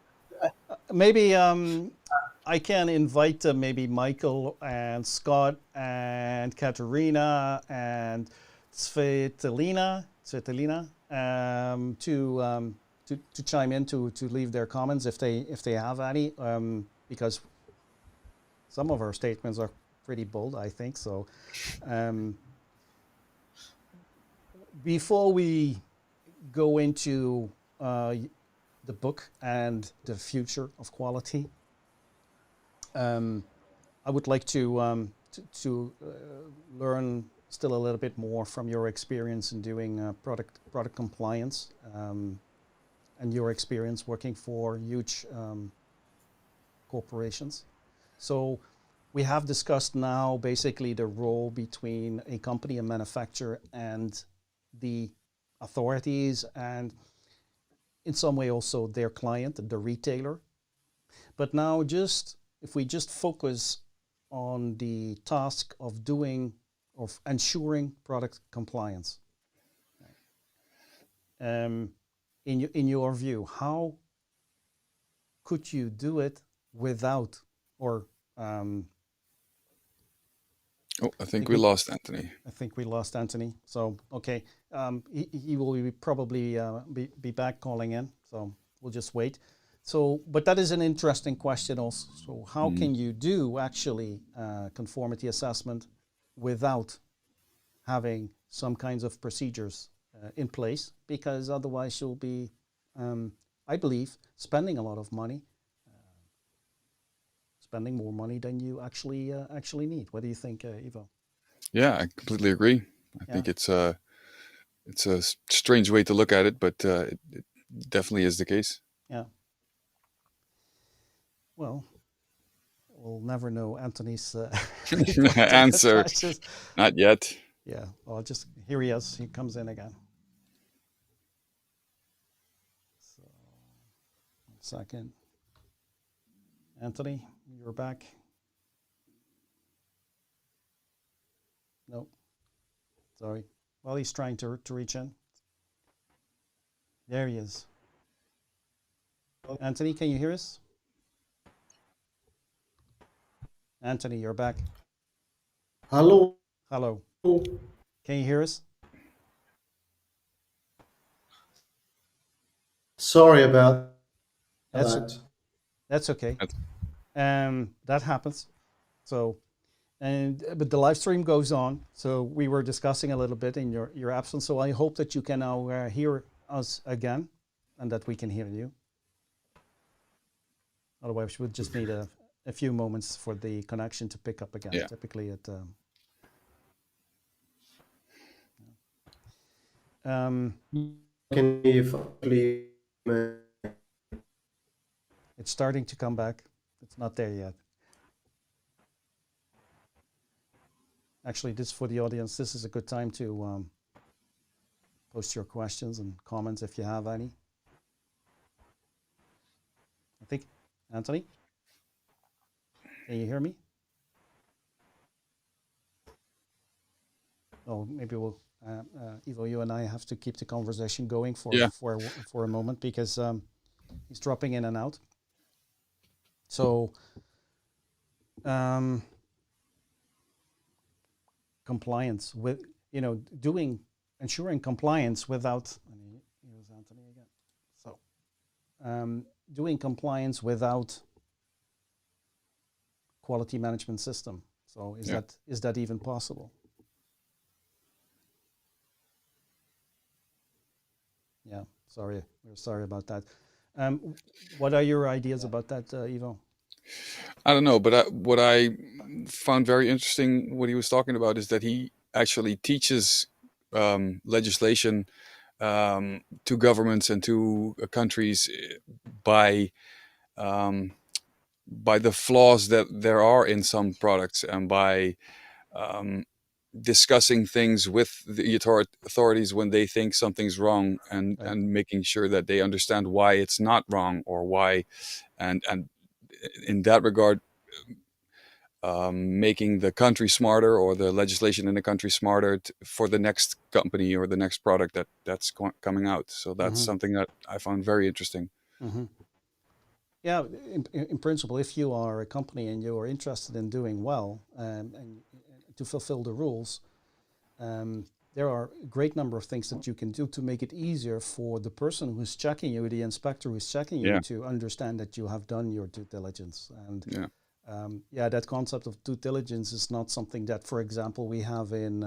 Maybe I can invite maybe Michael and Scott and Katerina and Svetlina to chime in to leave their comments if they have any, because some of our statements are pretty bold, I think. So before we go into the book and the future of quality, I would like to learn still a little bit more from your experience in doing product compliance, and your experience working for huge corporations. So we have discussed now basically the role between a company, a manufacturer, and the authorities, and in some way also their client, the retailer. But now just if we just focus on the task of doing, of ensuring product compliance, in your view, how could you do it without, or Oh, I think we lost Antony. I think we lost Antony. So okay, he will probably be back calling in. So we'll just wait. So, but that is an interesting question also. So, how can you do actually conformity assessment without having some kinds of procedures in place? Because otherwise, you'll be, I believe, spending a lot of money, spending more money than you actually need. What do you think, Ivo? Yeah, I completely agree. I think it's a strange way to look at it, but it definitely is the case. Yeah. Well, we'll never know Antony's report on the Answer, taxes. not yet. Yeah. Well, just here he is. He comes in again. So, 1 second. Antony, you're back. Nope. Sorry. Well, he's trying to reach in. There he is. Antony, can you hear us? Antony, you're back. Hello. Hello. Can you hear us? Sorry about that. That's okay. That happens. So, but the live stream goes on. So we were discussing a little bit in your absence. So I hope that you can now hear us again, and that we can hear you. Otherwise, we'll just need a few moments for the connection to pick up again. Yeah. Typically, it. Can you It's starting to come back. It's not there yet. Actually, this for the audience. This is a good time to post your questions and comments if you have any. I think, Antony, can you hear me? Oh, maybe we'll, Ivo, you and I have to keep the conversation going for a moment, because he's dropping in and out. So, compliance with, ensuring compliance without, here's Antony again. So, doing compliance without quality management system. So is that even possible? Yeah, we're sorry about that. What are your ideas about that, Ivo? I don't know, but what I found very interesting, what he was talking about, is that he actually teaches legislation to governments and to countries by the flaws that there are in some products, and by discussing things with the authorities when they think something's wrong, and making sure that they understand why it's not wrong, or why, and in that regard, making the country smarter or the legislation in the country smarter for the next company or the next product that's coming out. So that's something that I found very interesting. Yeah, in principle, if you are a company and you are interested in doing well and to fulfill the rules, there are a great number of things that you can do to make it easier for the person who's checking you, the inspector who's checking you, to understand that you have done your due diligence. And that concept of due diligence is not something that, for example, we have in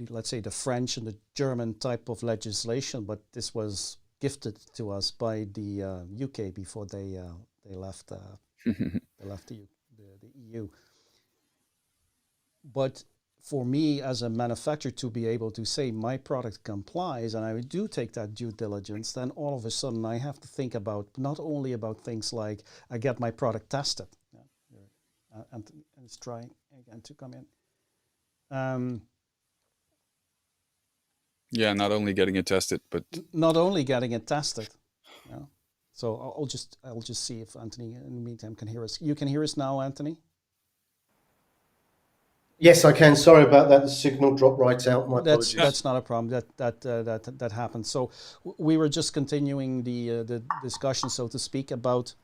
let's say the French and the German type of legislation, but this was gifted to us by the UK before they left they left the EU. But for me as a manufacturer to be able to say my product complies and I do take that due diligence, then all of a sudden I have to think about not only about things like I get my product tested. Antony is trying again to come in. Not only getting it tested, but not only getting it tested. Yeah. So I'll just see if Antony in the meantime can hear us. You can hear us now, Antony? Yes, I can. Sorry about that. The signal dropped right out. My apologies. That's not a problem. That happens. So we were just continuing the discussion, so to speak, about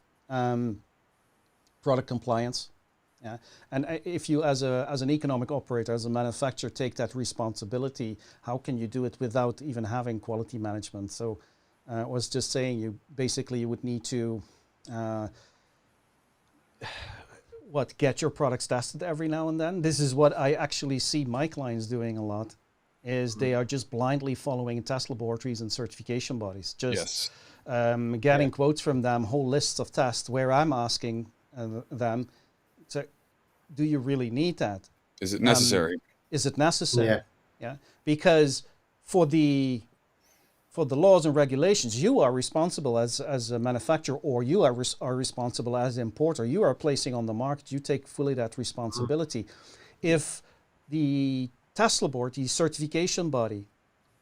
product compliance. Yeah. And if you, as an economic operator, as a manufacturer, take that responsibility, how can you do it without even having quality management? So I was just saying, you would need to get your products tested every now and then. This is what I actually see my clients doing a lot, is they are just blindly following test laboratories and certification bodies, getting quotes from them, whole lists of tests, where I'm asking them, so do you really need that? Is it necessary? Is it necessary? Yeah. Because for the laws and regulations, you are responsible as a manufacturer, or you are responsible as an importer. You are placing on the market. You take fully that responsibility. If the test laboratory, certification body,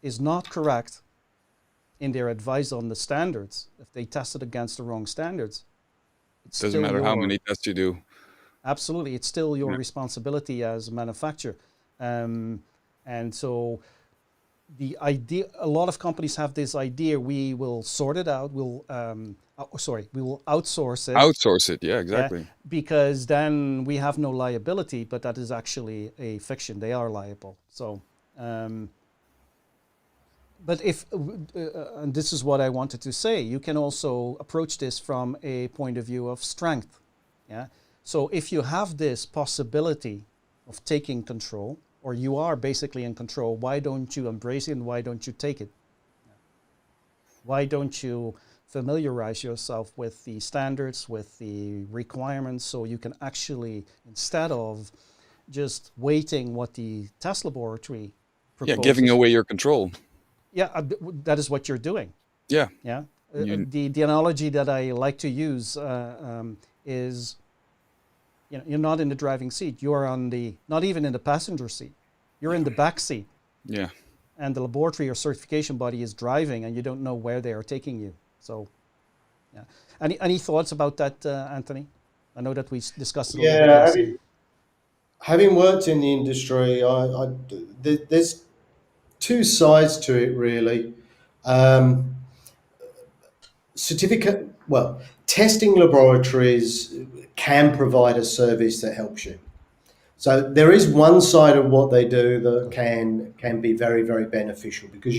is not correct in their advice on the standards, if they test it against the wrong standards, it doesn't matter how many tests you do. Absolutely, it's still your responsibility as a manufacturer. And so the idea, a lot of companies have this idea, we will sort it out, we will outsource it. Outsource it, yeah, exactly. Because then we have no liability, but that is actually a fiction. They are liable. So, but if, and this is what I wanted to say, you can also approach this from a point of view of strength. Yeah. So if you have this possibility of taking control, or you are basically in control, why don't you embrace it and why don't you take it? Why don't you familiarize yourself with the standards, with the requirements, so you can actually, instead of just waiting what the test laboratory proposes. Yeah, giving away your control. Yeah, that is what you're doing. Yeah. Yeah. The analogy that I like to use is, you're not in the driving seat. You're not even in the passenger seat. You're in the back seat. Yeah. And the laboratory or certification body is driving, and you don't know where they are taking you. So, yeah. Any thoughts about that, Antony? I know that we discussed it a little bit. Having worked in the industry, there's two sides to it, really. Testing laboratories can provide a service that helps you. So there is one side of what they do that can be very, very beneficial, because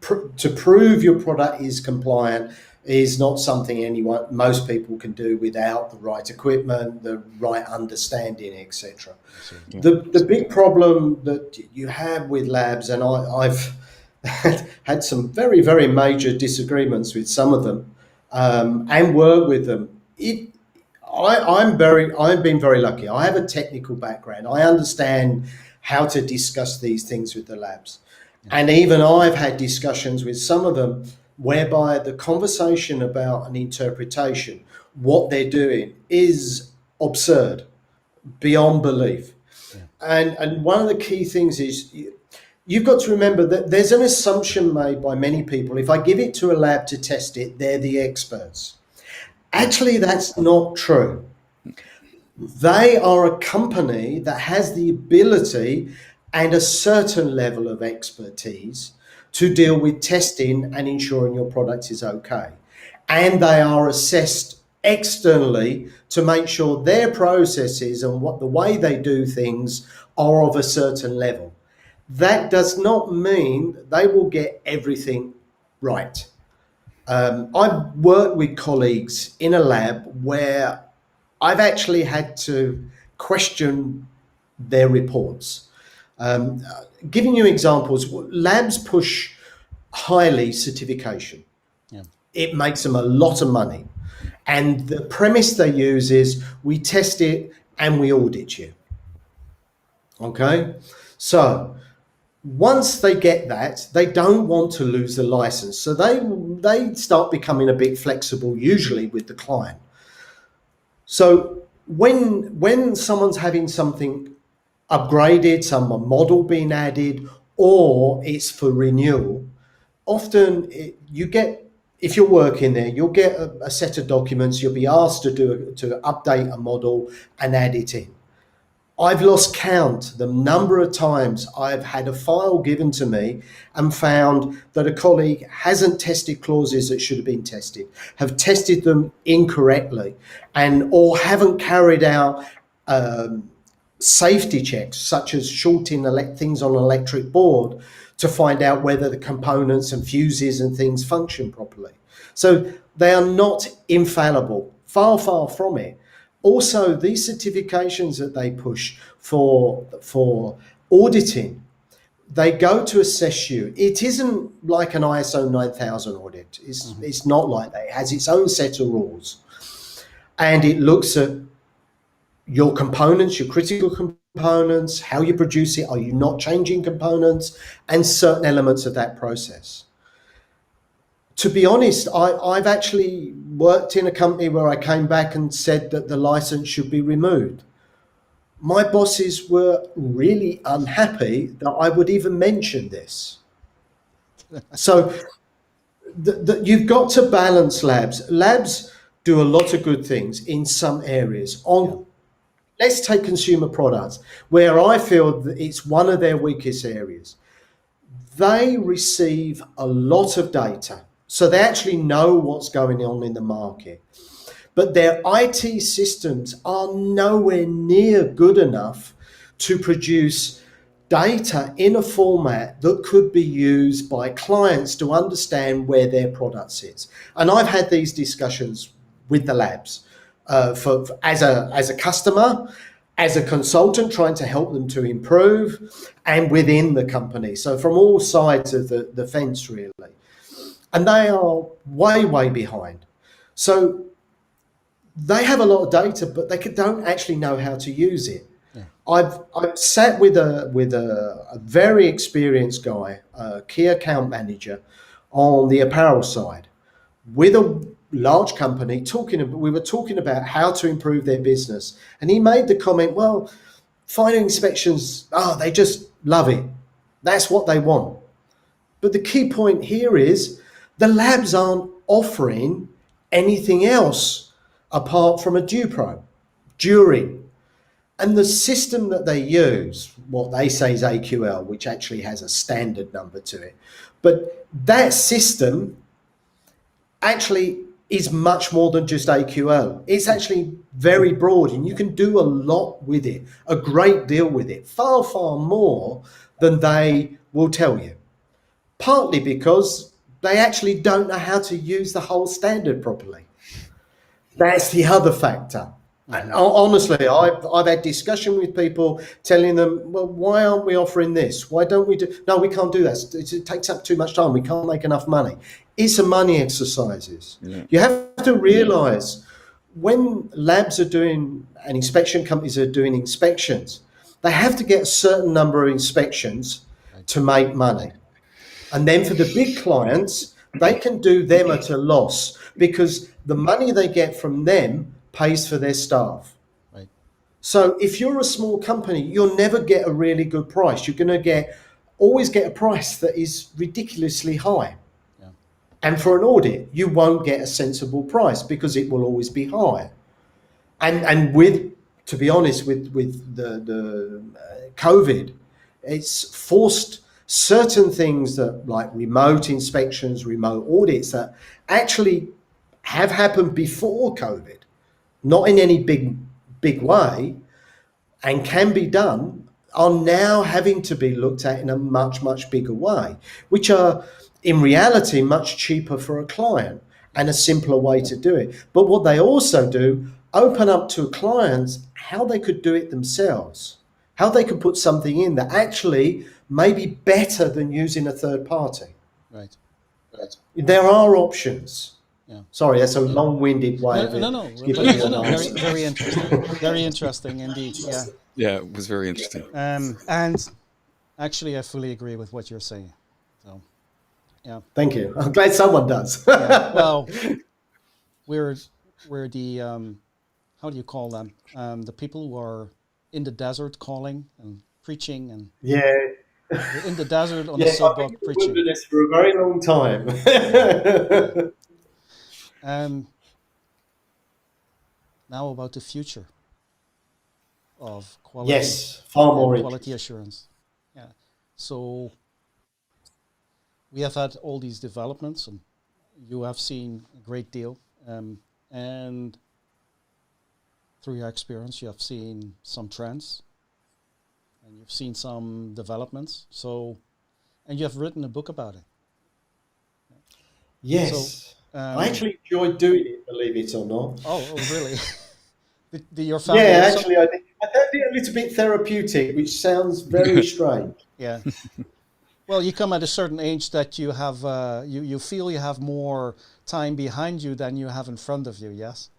to prove your product is compliant is not something most people can do without the right equipment, the right understanding, etc. Yeah. The big problem that you have with labs, and I've had some very, very major disagreements with some of them, and work with them. I've been very lucky. I have a technical background. I understand how to discuss these things with the labs. Yeah. And even I've had discussions with some of them whereby the conversation about an interpretation, what they're doing, is absurd, beyond belief. Yeah. And one of the key things is you've got to remember that there's an assumption made by many people. If I give it to a lab to test it, they're the experts. Actually, that's not true. They are a company that has the ability and a certain level of expertise to deal with testing and ensuring your product is okay. And they are assessed externally to make sure their processes and what the way they do things are of a certain level. That does not mean they will get everything right. I've worked with colleagues in a lab where I've actually had to question their reports. Giving you examples, labs push highly certification. Yeah. It makes them a lot of money. And the premise they use is we test it and we audit you. Okay? So once they get that, they don't want to lose the license. So they start becoming a bit flexible, usually with the client. So when someone's having something upgraded, some model being added, or it's for renewal, often you get, if you're working there, you'll get a set of documents. You'll be asked to update a model and add it in. I've lost count the number of times I've had a file given to me and found that a colleague hasn't tested clauses that should have been tested, have tested them incorrectly, or haven't carried out safety checks, such as shorting things on an electric board to find out whether the components and fuses and things function properly. So they are not infallible, far, far from it. Also, these certifications that they push for auditing, they go to assess you. It isn't like an ISO 9000 audit. It's not like that. It has its own set of rules. And it looks at your components, your critical components, how you produce it, are you not changing components, and certain elements of that process. To be honest, I've actually worked in a company where I came back and said that the license should be removed. My bosses were really unhappy that I would even mention this. So you've got to balance labs. Labs do a lot of good things in some areas. Let's take consumer products, where I feel that it's one of their weakest areas. They receive a lot of data, so they actually know what's going on in the market. But their IT systems are nowhere near good enough to produce data in a format that could be used by clients to understand where their product sits. And I've had these discussions with the labs as a customer, as a consultant, trying to help them to improve, and within the company. So from all sides of the fence, really. And they are way, way behind. So they have a lot of data, but they don't actually know how to use it. Yeah. I've sat with a very experienced guy, a key account manager on the apparel side, with a large company. We were talking about how to improve their business, and he made the comment, well, final inspections, they just love it. That's what they want. But the key point here is the labs aren't offering anything else apart from a DuPro, jury. And the system that they use, what they say is AQL, which actually has a standard number to it. But that system actually is much more than just AQL. It's actually very broad, and you can do a lot with it, a great deal with it, far, far more than they will tell you. Partly because they actually don't know how to use the whole standard properly. That's the other factor. And honestly, I've had discussion with people telling them, well, why aren't we offering this? Why don't we do? No, we can't do that. It takes up too much time. We can't make enough money. It's a money exercise. Yeah. You have to realize when labs are doing and inspection companies are doing inspections, they have to get a certain number of inspections to make money. And then for the big clients, they can do them at a loss because the money they get from them pays for their staff. Right. So if you're a small company, you'll never get a really good price. You're going to always get a price that is ridiculously high. Yeah. And for an audit, you won't get a sensible price because it will always be high. And with, to be honest, with the COVID, it's forced certain things that, like remote inspections, remote audits, that actually have happened before COVID, not in any big way, and can be done, are now having to be looked at in a much bigger way, which are in reality much cheaper for a client and a simpler way to do it. But what they also do, open up to clients how they could do it themselves, how they could put something in that actually may be better than using a third party. Right. There are options. Yeah. Sorry, that's a long-winded way of it. No. giving you an No. answer. Very interesting. Very interesting indeed. Yeah. Yeah, it was very interesting. And actually, I fully agree with what you're saying. So, yeah. Thank you. I'm glad someone does. Yeah. Well, we're the how do you call them? The people who are in the desert calling and preaching, and Yeah. we're in the desert on a Yes, I've soapbox been in the preaching. wilderness for a very long time. Now about the future of quality. Yes, far more quality assurance. Yeah. So we have had all these developments, and you have seen a great deal. And through your experience, you have seen some trends, and you've seen some developments. So, and you have written a book about it. Yes. So, I actually enjoyed doing it, believe it or not. Oh really? Did your family? Yeah, actually, I think I found it a little bit therapeutic, which sounds very strange. Yeah. Well, you come at a certain age that you have, you feel you have more time behind you than you have in front of you. Yes.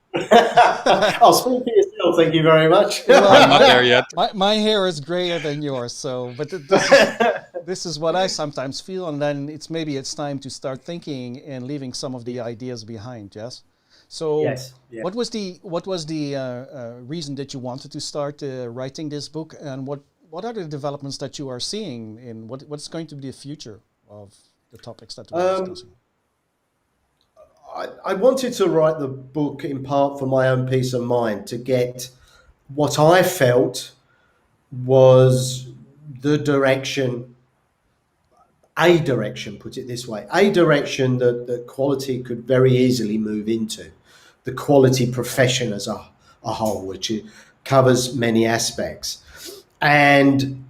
I'll speak for yourself. Thank you very much. Well, I'm not there yet. My hair is grayer than yours, so but this is what I sometimes feel, and then it's time to start thinking and leaving some of the ideas behind. Yes. So Yes. Yeah. what was the reason that you wanted to start writing this book, and what are the developments that you are seeing in what's going to be the future of the topics that we're discussing? I wanted to write the book in part for my own peace of mind, to get what I felt was the direction, put it this way, a direction that quality could very easily move into, the quality profession as a whole, which it covers many aspects. And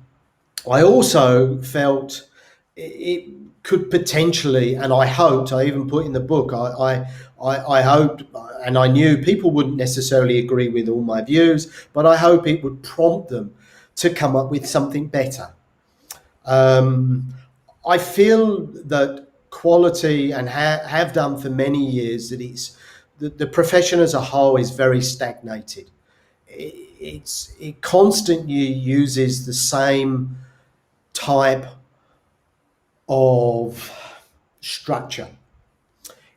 I also felt it could potentially, and I hoped, I even put in the book, I hoped, and I knew people wouldn't necessarily agree with all my views, but I hope it would prompt them to come up with something better. I feel that quality, and have done for many years, that the profession as a whole is very stagnated. It constantly uses the same type of structure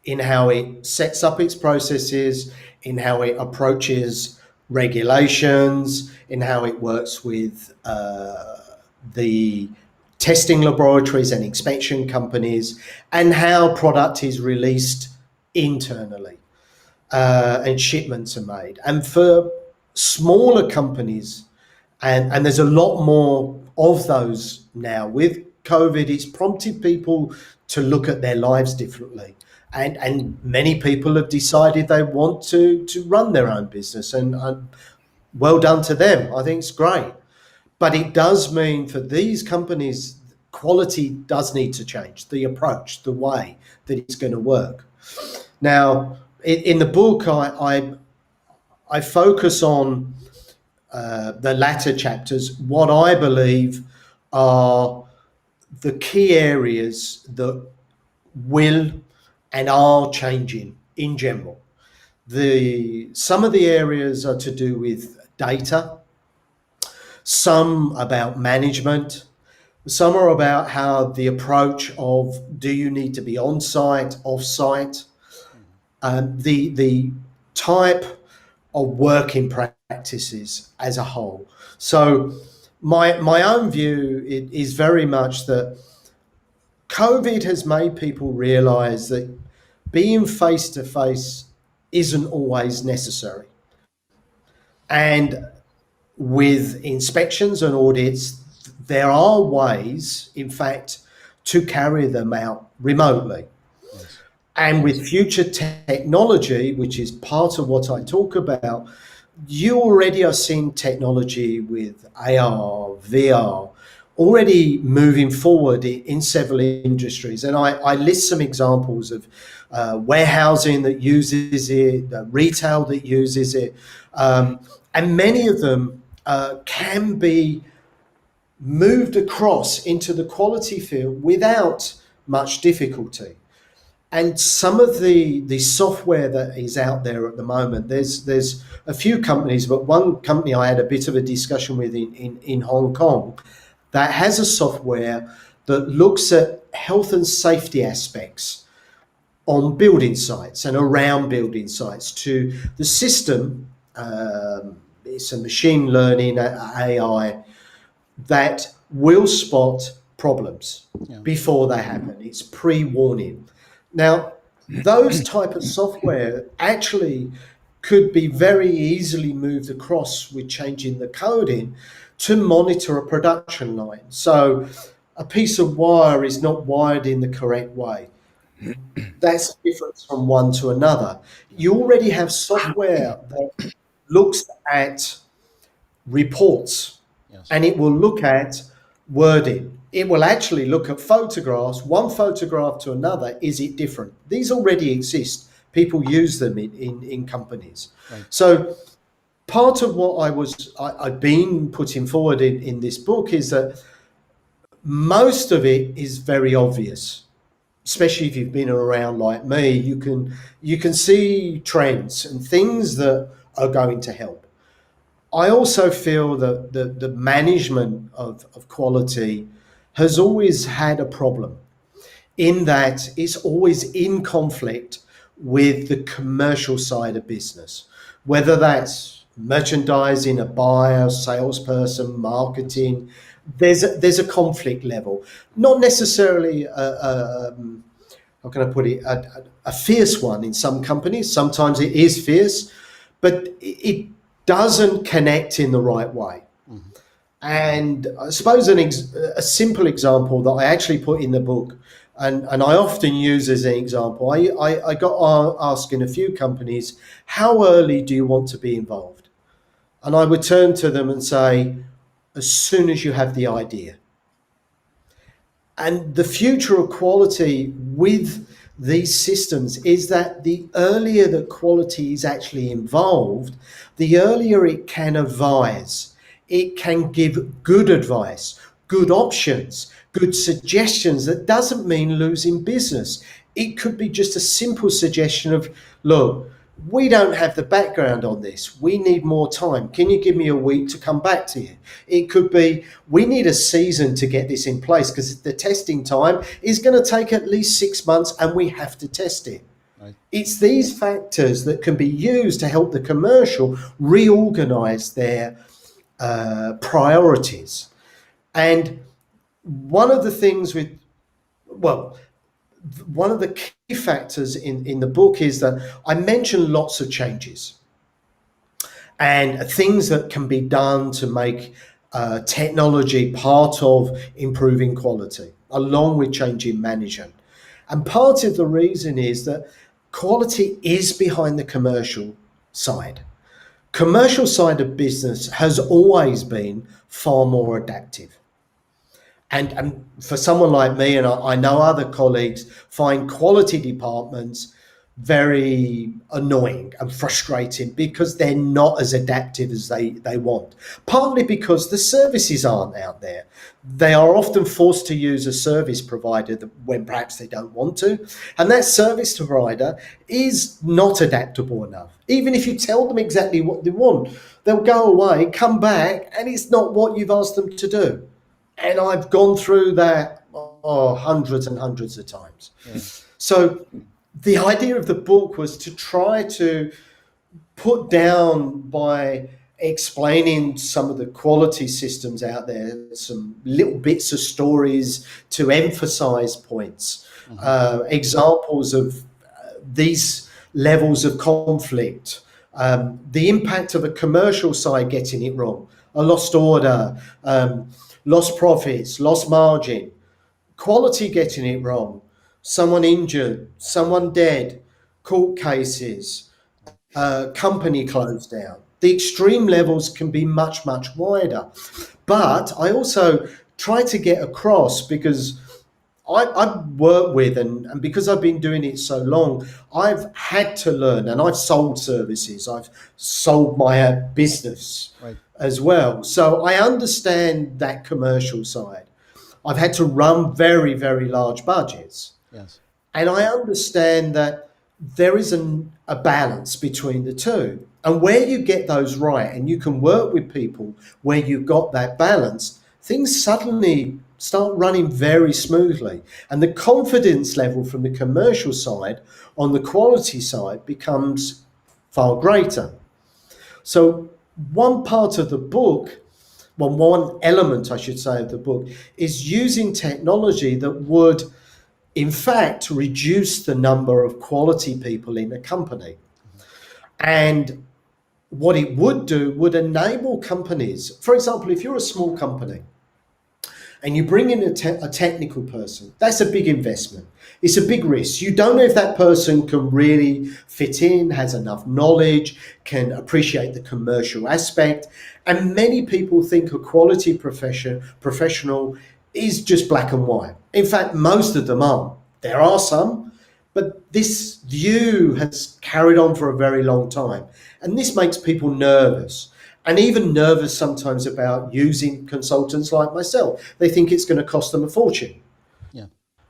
in how it sets up its processes, in how it approaches regulations, in how it works with the testing laboratories and inspection companies, and how product is released internally and shipments are made. And for smaller companies, and there's a lot more of those now with COVID, it's prompted people to look at their lives differently. And many people have decided they want to run their own business, and well done to them. I think it's great. But it does mean for these companies, quality does need to change, the approach, the way that it's going to work. Now, in the book, I focus on the latter chapters, what I believe are the key areas that will and are changing in general. Some of the areas are to do with data, some about management, some are about how the approach of, do you need to be on-site, off-site, the type of working practices as a whole. So my own view is very much that COVID has made people realise that being face to face isn't always necessary. And with inspections and audits, there are ways, in fact, to carry them out remotely. Yes. And with future technology, which is part of what I talk about, you already are seeing technology with AR, VR, already moving forward in several industries. And I list some examples of warehousing that uses it, retail that uses it, and many of them can be moved across into the quality field without much difficulty. And some of the software that is out there at the moment, there's a few companies, but one company I had a bit of a discussion with in Hong Kong that has a software that looks at health and safety aspects on building sites and around building sites. To the system, it's a machine learning AI that will spot problems before they happen. It's pre-warning. Now, those type of software actually could be very easily moved across with changing the coding to monitor a production line. So a piece of wire is not wired in the correct way. That's a difference from one to another. You already have software that looks at reports, Yes. and it will look at wording. It will actually look at photographs, one photograph to another. Is it different? These already exist. People use them in companies. Right. So part of what I've been putting forward in this book is that most of it is very obvious, especially if you've been around like me. You can see trends and things that are going to help. I also feel that the management of quality has always had a problem in that it's always in conflict with the commercial side of business, whether that's merchandising, a buyer, salesperson, marketing. There's a conflict level, not necessarily how can I put it, a fierce one in some companies. Sometimes it is fierce, but it doesn't connect in the right way. Mm-hmm. And I suppose a simple example that I actually put in the book, and I often use as an example, I got asked in a few companies, how early do you want to be involved? And I would turn to them and say, as soon as you have the idea. And the future of quality with these systems is that the earlier that quality is actually involved, the earlier it can advise. It can give good advice, good options, good suggestions. That doesn't mean losing business. It could be just a simple suggestion of, look, we don't have the background on this. We need more time. Can you give me a week to come back to you? It could be, we need a season to get this in place because the testing time is going to take at least 6 months and we have to test it. Right. It's these factors that can be used to help the commercial reorganize their priorities. And one of the things one of the key factors in the book is that I mention lots of changes and things that can be done to make technology part of improving quality, along with changing management. And part of the reason is that quality is behind the commercial side. Commercial side of business has always been far more adaptive. And for someone like me, and I know other colleagues, find quality departments very annoying and frustrating because they're not as adaptive as they want. Partly because the services aren't out there. They are often forced to use a service provider when perhaps they don't want to. And that service provider is not adaptable enough. Even if you tell them exactly what they want, they'll go away, come back, and it's not what you've asked them to do. And I've gone through that hundreds and hundreds of times. Yeah. So the idea of the book was to try to put down by explaining some of the quality systems out there, some little bits of stories to emphasize points, examples of these levels of conflict, the impact of a commercial side getting it wrong, a lost order, lost profits, lost margin, quality getting it wrong, someone injured, someone dead, court cases, company closed down. The extreme levels can be much, much wider. But I also try to get across, because I work with, and because I've been doing it so long, I've had to learn, and I've sold services, I've sold my business as well. So I understand that commercial side. I've had to run very, very large budgets. Yes. And I understand that there is a balance between the two. And where you get those right, and you can work with people where you've got that balance, things suddenly start running very smoothly. And the confidence level from the commercial side on the quality side becomes far greater. So one part of the book, well, one element, I should say, of the book is using technology that would, in fact, reduce the number of quality people in a company. And what it would do would enable companies, for example, if you're a small company and you bring in a technical person, that's a big investment. It's a big risk. You don't know if that person can really fit in, has enough knowledge, can appreciate the commercial aspect. And many people think a quality professional is just black and white. In fact, most of them aren't. There are some, but this view has carried on for a very long time. And this makes people nervous, and even nervous sometimes about using consultants like myself. They think it's going to cost them a fortune. Yeah.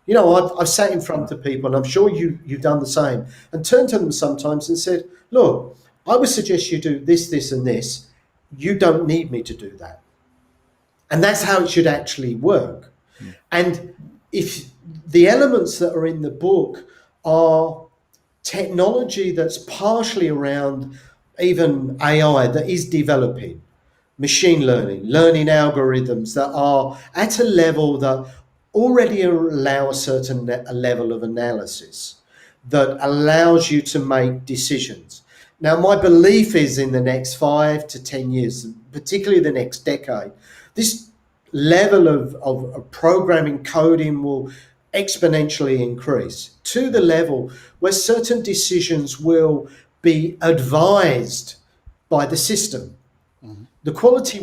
You know, I've sat in front of people, and I'm sure you've done the same, and turned to them sometimes and said, look, I would suggest you do this, this, and this. You don't need me to do that. And that's how it should actually work. And if the elements that are in the book are technology that's partially around even AI that is developing, machine learning, learning algorithms that are at a level that already allow a certain level of analysis that allows you to make decisions. Now, my belief is in the next 5 to 10 years, particularly the next decade, this level of programming, coding will exponentially increase to the level where certain decisions will be advised by the system. Mm-hmm. The quality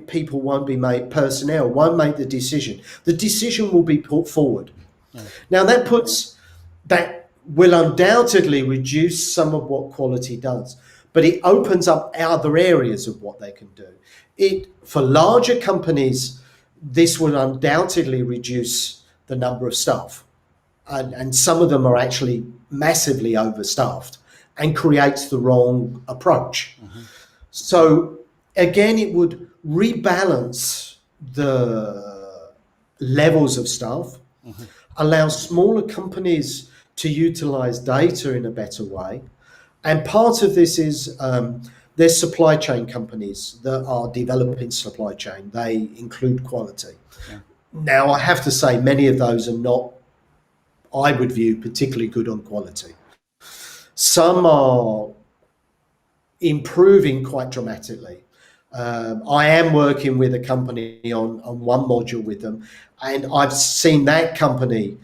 people won't be made, personnel won't make the decision. The decision will be put forward. Yeah. Now that will undoubtedly reduce some of what quality does, but it opens up other areas of what they can do. For larger companies, this will undoubtedly reduce the number of staff, and some of them are actually massively overstaffed and creates the wrong approach. Mm-hmm. So again, it would rebalance the levels of staff, mm-hmm. allow smaller companies to utilize data in a better way. And part of this is there's supply chain companies that are developing supply chain. They include quality. Yeah. Now, I have to say, many of those are not, I would view, particularly good on quality. Some are improving quite dramatically. I am working with a company on one module with them, and I've seen that company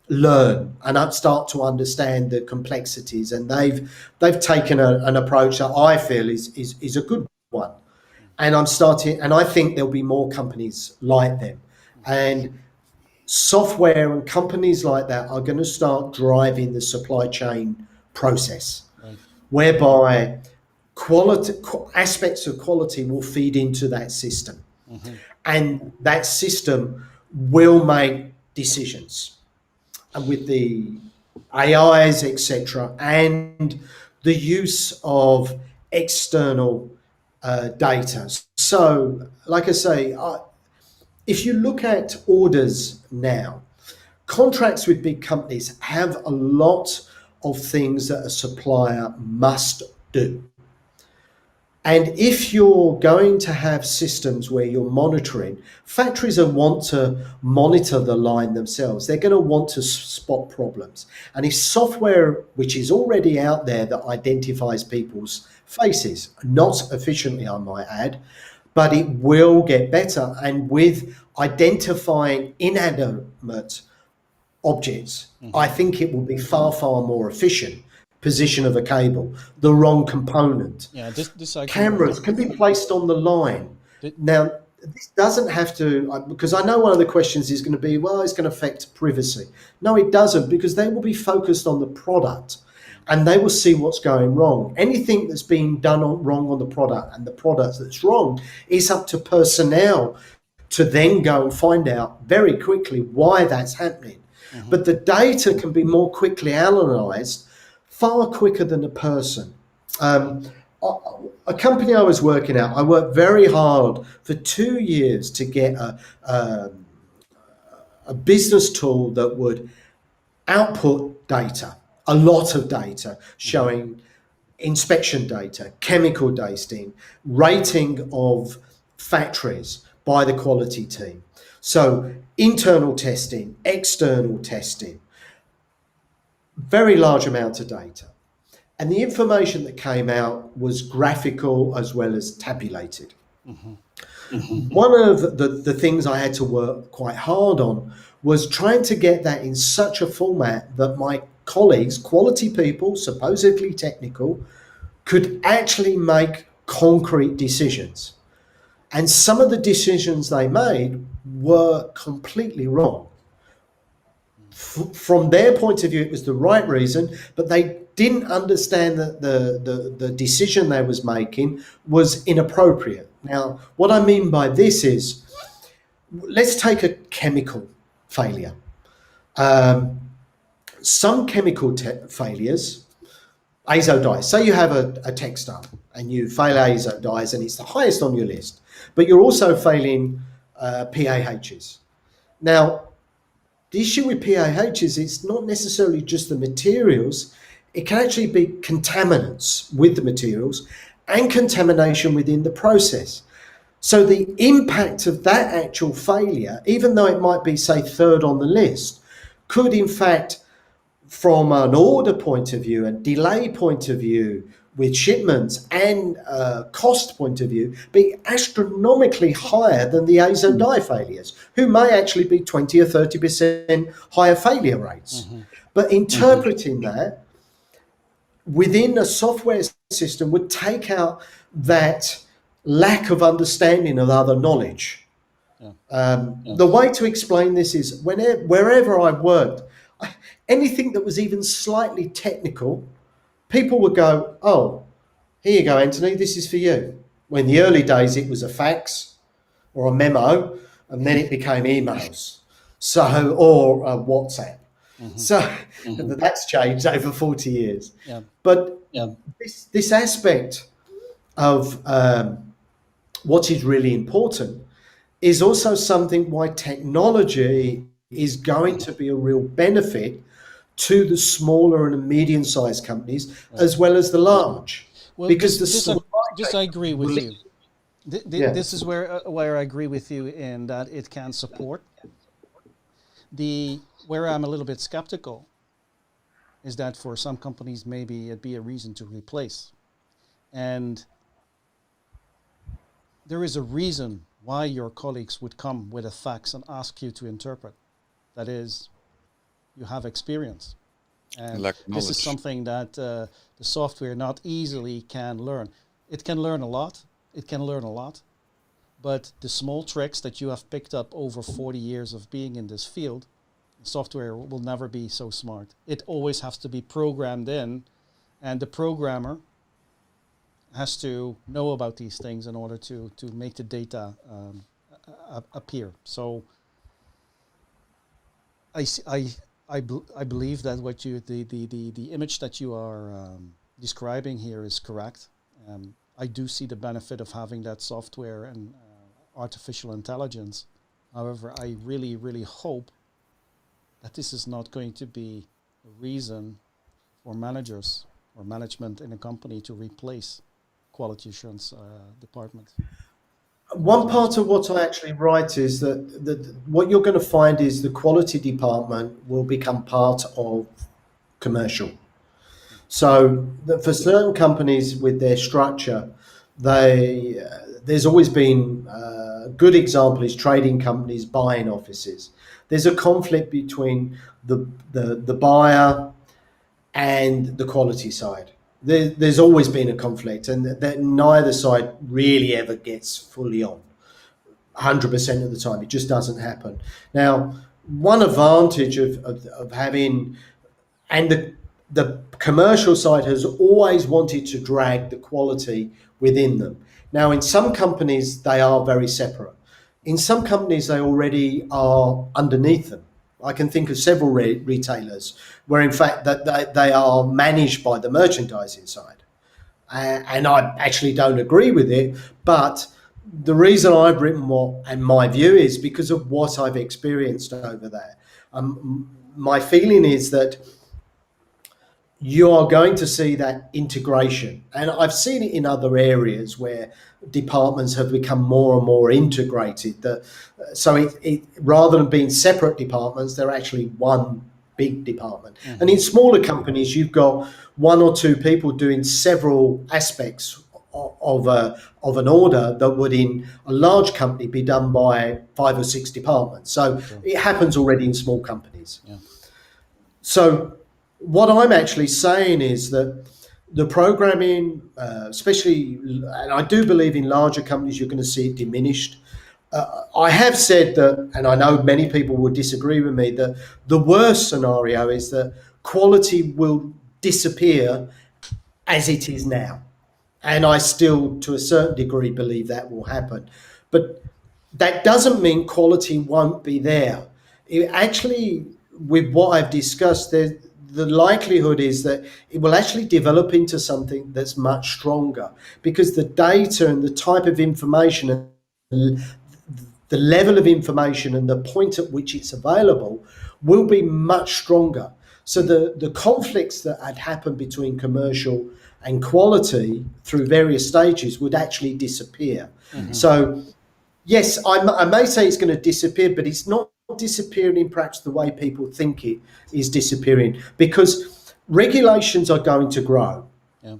learn and start to understand the complexities, and they've taken an approach that I feel is a good one. And I think there'll be more companies like them. And software and companies like that are going to start driving the supply chain process, right, whereby aspects of quality will feed into that system. Mm-hmm. And that system will make decisions. And with the AIs, etc., and the use of external data. So, like I say, if you look at orders now, contracts with big companies have a lot of things that a supplier must do. And if you're going to have systems where you're monitoring, factories will want to monitor the line themselves. They're going to want to spot problems. And if software, which is already out there, that identifies people's faces, not efficiently, I might add, but it will get better. And with identifying inanimate objects, I think it will be far, far more efficient. Position of a cable, the wrong component. Yeah, this I can. Cameras can be placed on the line. Th- Now, this doesn't have to, because I know one of the questions is going to be, well, it's going to affect privacy. No, it doesn't, because they will be focused on the product and they will see what's going wrong. Anything that's being done wrong on the product and the product that's wrong, is up to personnel to then go and find out very quickly why that's happening. But the data can be more quickly analysed, far quicker than a person. A company I was working at, I worked very hard for 2 years to get a business tool that would output data, a lot of data, showing inspection data, chemical dating, rating of factories by the quality team. So internal testing, external testing, very large amount of data. And the information that came out was graphical as well as tabulated. One of the things I had to work quite hard on was trying to get that in such a format that my colleagues, quality people, supposedly technical, could actually make concrete decisions. And some of the decisions they made were completely wrong. From their point of view, it was the right reason, but they didn't understand that the decision they was making was inappropriate. Now, what I mean by this is, let's take a chemical failure. Some chemical failures, azo dyes. Say you have a textile and you fail azo dyes and it's the highest on your list, but you're also failing PAHs. Now, the issue with PAHs, it's not necessarily just the materials. It can actually be contaminants with the materials and contamination within the process. So the impact of that actual failure, even though it might be, say, third on the list, could in fact, from an order point of view and delay point of view with shipments and cost point of view, be astronomically higher than the azo dye failures, who may actually be 20 or 30% higher failure rates. But interpreting that within a software system would take out that lack of understanding of other knowledge. The way to explain this is, wherever I worked, anything that was even slightly technical, people would go, oh, here you go, Antony, this is for you. Well, in the early days, it was a fax or a memo, and then it became emails, or WhatsApp. So that's changed over 40 years. But this aspect of what is really important is also something why technology is going to be a real benefit to the smaller and medium-sized companies as well as the large. Well, because this I agree with you. This is where I agree with you in that it can support. Where I'm a little bit skeptical is that for some companies maybe it'd be a reason to replace. And there is a reason why your colleagues would come with a fax and ask you to interpret. That is, you have experience. And this is something that the software not easily can learn. It can learn a lot. But the small tricks that you have picked up over 40 years of being in this field, software will never be so smart. It always has to be programmed in, and the programmer has to know about these things in order to make the data appear. So I believe that what the image that you are describing here is correct. I do see the benefit of having that software and artificial intelligence. However, I really, really hope that this is not going to be a reason for managers or management in a company to replace quality assurance department. One part of what I actually write is that what you're going to find is the quality department will become part of commercial. So for certain companies with their structure, there's always been a good example is trading companies buying offices. There's a conflict between the buyer and the quality side. There's always been a conflict, and that neither side really ever gets fully on 100% of the time. It just doesn't happen. Now, one advantage of having, and the commercial side has always wanted to drag the quality within them. Now, in some companies, they are very separate. In some companies, they already are underneath them. I can think of several retailers where, in fact, that they are managed by the merchandising side. And I actually don't agree with it. But the reason I've written and my view is because of what I've experienced over there. My feeling is that you are going to see that integration. And I've seen it in other areas where departments have become more and more integrated. So it rather than being separate departments, they're actually one big department. Mm-hmm. And in smaller companies, you've got one or two people doing several aspects of an order that would in a large company be done by 5 or 6 departments. So it happens already in small companies. Yeah. So what I'm actually saying is that the programming, especially, and I do believe in larger companies, you're going to see it diminished. I have said that, and I know many people will disagree with me, that the worst scenario is that quality will disappear as it is now. And I still, to a certain degree, believe that will happen. But that doesn't mean quality won't be there. It actually, with what I've discussed, the likelihood is that it will actually develop into something that's much stronger, because the data and the type of information and the level of information and the point at which it's available will be much stronger. So the conflicts that had happened between commercial and quality through various stages would actually disappear. Mm-hmm. So yes, I may say it's going to disappear, but it's not disappearing in perhaps the way people think it is disappearing, because regulations are going to grow. Yeah.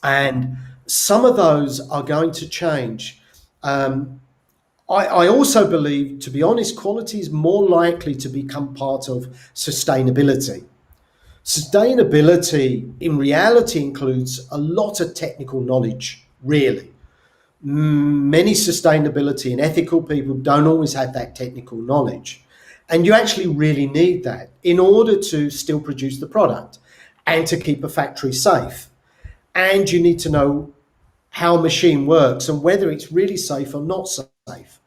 And some of those are going to change. I also believe, to be honest, quality is more likely to become part of sustainability. Sustainability in reality includes a lot of technical knowledge, really. Many sustainability and ethical people don't always have that technical knowledge. And you actually really need that in order to still produce the product and to keep a factory safe. And you need to know how a machine works and whether it's really safe or not safe.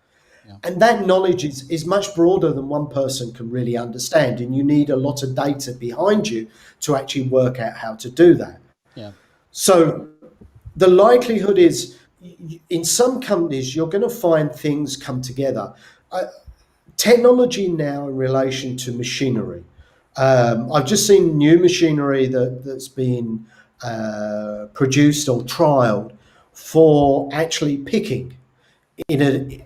Yeah. And that knowledge is much broader than one person can really understand. And you need a lot of data behind you to actually work out how to do that. Yeah. So the likelihood is, in some companies, you're going to find things come together. Technology now in relation to machinery. I've just seen new machinery that's been produced or trialed for actually picking in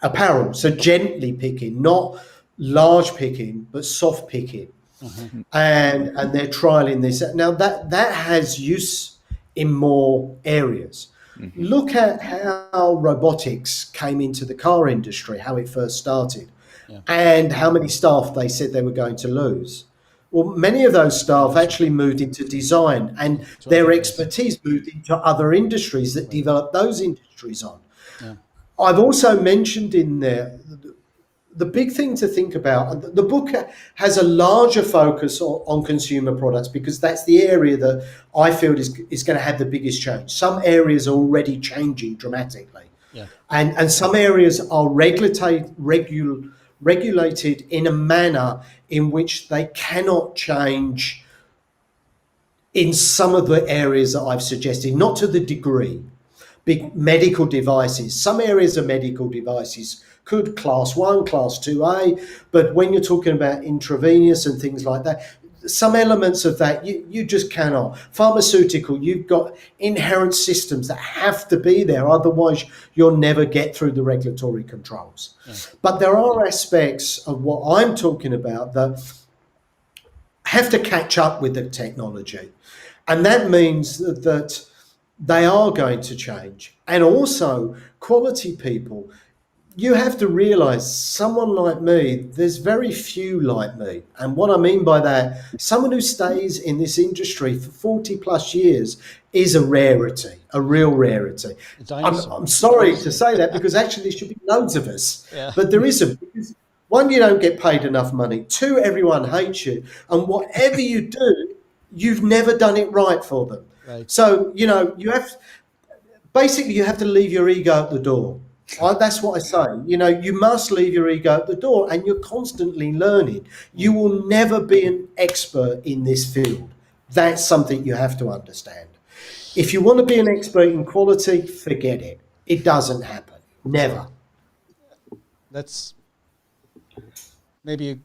apparel. So gently picking, not large picking, but soft picking. Mm-hmm. And they're trialing this. Now that has use in more areas. Mm-hmm. Look at how robotics came into the car industry, how it first started. Yeah. And how many staff they said they were going to lose. Well, many of those staff actually moved into design, and their expertise moved into other industries that developed those industries on. Yeah. I've also mentioned in there the big thing to think about. The book has a larger focus on consumer products, because that's the area that I feel is going to have the biggest change. Some areas are already changing dramatically. Yeah. And some areas are regulated in a manner in which they cannot change in some of the areas that I've suggested, not to the degree. Big medical devices, some areas of medical devices could class 1, class 2A, but when you're talking about intravenous and things like that, some elements of that you just cannot. Pharmaceutical, you've got inherent systems that have to be there, otherwise you'll never get through the regulatory controls. Yeah. But there are aspects of what I'm talking about that have to catch up with the technology, and that means that they are going to change. And also quality people, you have to realize, someone like me, there's very few like me. And what I mean by that, someone who stays in this industry for 40 plus years is a rarity, a real rarity. I'm sorry to say that, because actually there should be loads of us, Yeah. but there isn't. Because one, you don't get paid enough money. Two, everyone hates you. And whatever you do, you've never done it right for them. Right. So, you have to leave your ego at the door. That's what I say. You must leave your ego at the door, and you're constantly learning. You will never be an expert in this field. That's something you have to understand. If you want to be an expert in quality, forget it. It doesn't happen. Never. That's maybe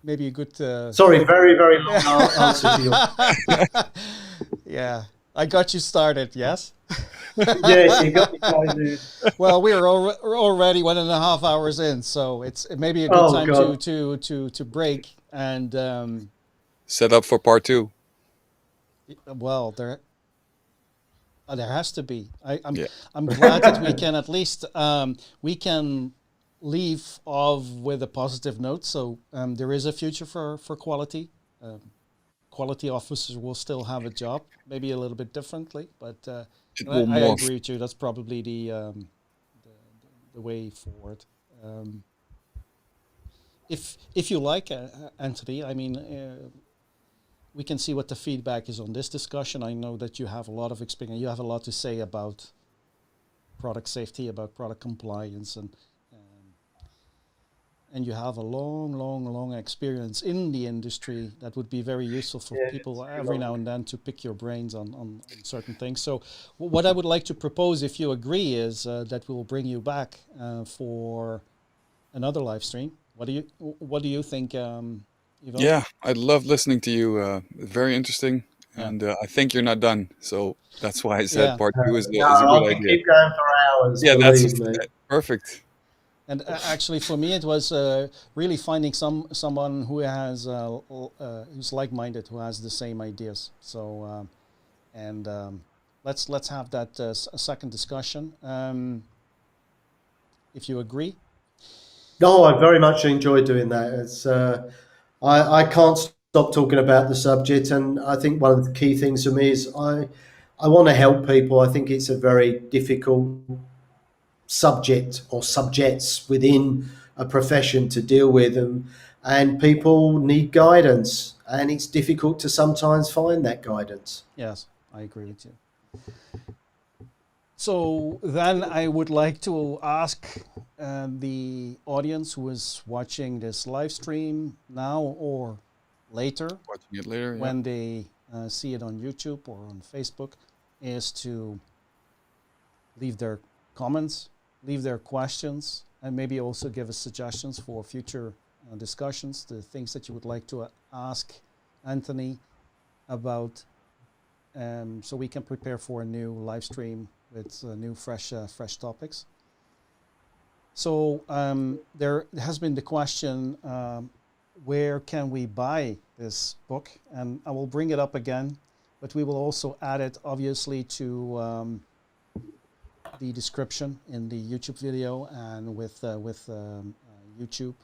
a good. Sorry, very, very long answer to your. Yeah, I got you started. Yes. Yes, you got me started. Well, we're already 1.5 hours in, so it may be a good time to break and set up for part 2. Well, there has to be. I'm glad that we can at least we can leave off with a positive note. So there is a future for quality. Quality officers will still have a job, maybe a little bit differently, but I agree with you. That's probably the way forward. If you like, Antony, I mean, we can see what the feedback is on this discussion. I know that you have a lot of experience. You have a lot to say about product safety, about product compliance, and you have a long experience in the industry that would be very useful for people every now and then to pick your brains on certain things. So what I would like to propose, if you agree, is that we will bring you back for another live stream. What do you think, Ivo? Yeah, I love listening to you. Very interesting. And I think you're not done. So that's why I said part 2 is a good idea. Keep going for hours. Yeah, that's perfect. And actually, for me, it was really finding someone who has who's like-minded, who has the same ideas. So, let's have that a second discussion, if you agree. No, I very much enjoy doing that. It's I can't stop talking about the subject, and I think one of the key things for me is I want to help people. I think it's a very difficult subject or subjects within a profession to deal with them, and people need guidance, and it's difficult to sometimes find that guidance. Yes, I agree with you. So then I would like to ask the audience who is watching this live stream now or later, watching it later, when they see it on YouTube or on Facebook, is to leave their comments, leave their questions, and maybe also give us suggestions for future discussions, the things that you would like to ask Antony about, so we can prepare for a new live stream with new fresh topics. So there has been the question, where can we buy this book? And I will bring it up again, but we will also add it obviously to the description in the YouTube video and with YouTube,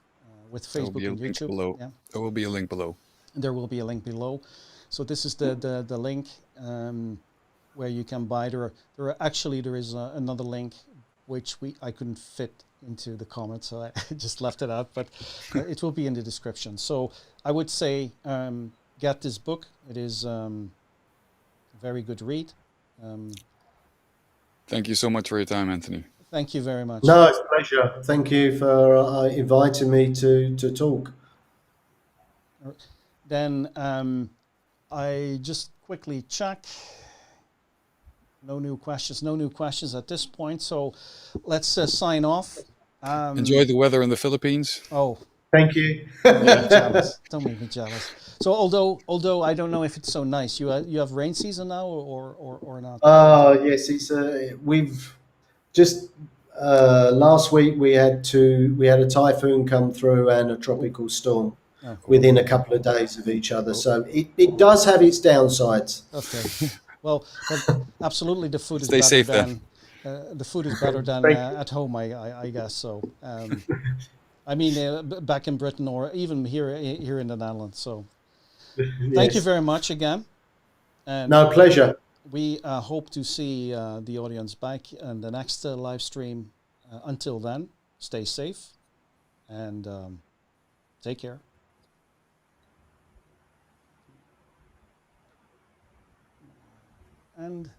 with Facebook and YouTube. Below. Yeah. There will be a link below. There will be a link below. So this is the link where you can buy. There is another link which I couldn't fit into the comments, so I just left it out, but it will be in the description. So I would say get this book. It is a very good read. Thank you so much for your time, Antony. Thank you very much. No, it's a pleasure. Thank you for inviting me to talk. Then I just quickly check. No new questions at this point. So let's sign off. Enjoy the weather in the Philippines. Oh, Thank you. Don't make me jealous. Don't make me jealous. So although I don't know if it's so nice, you have rain season now or not? Yes, we've just last week we had a typhoon come through and a Oh, tropical storm oh, within a couple of days of each other. oh, So it does have its downsides. okay. Well, absolutely, the food is Stay better safe then. than Thank at home. I guess so. I mean, back in Britain or even here in the Netherlands. So you. thank you Yes. very much again, and No, pleasure. we hope to see the audience back in the next live stream. Until then, stay safe and take care. And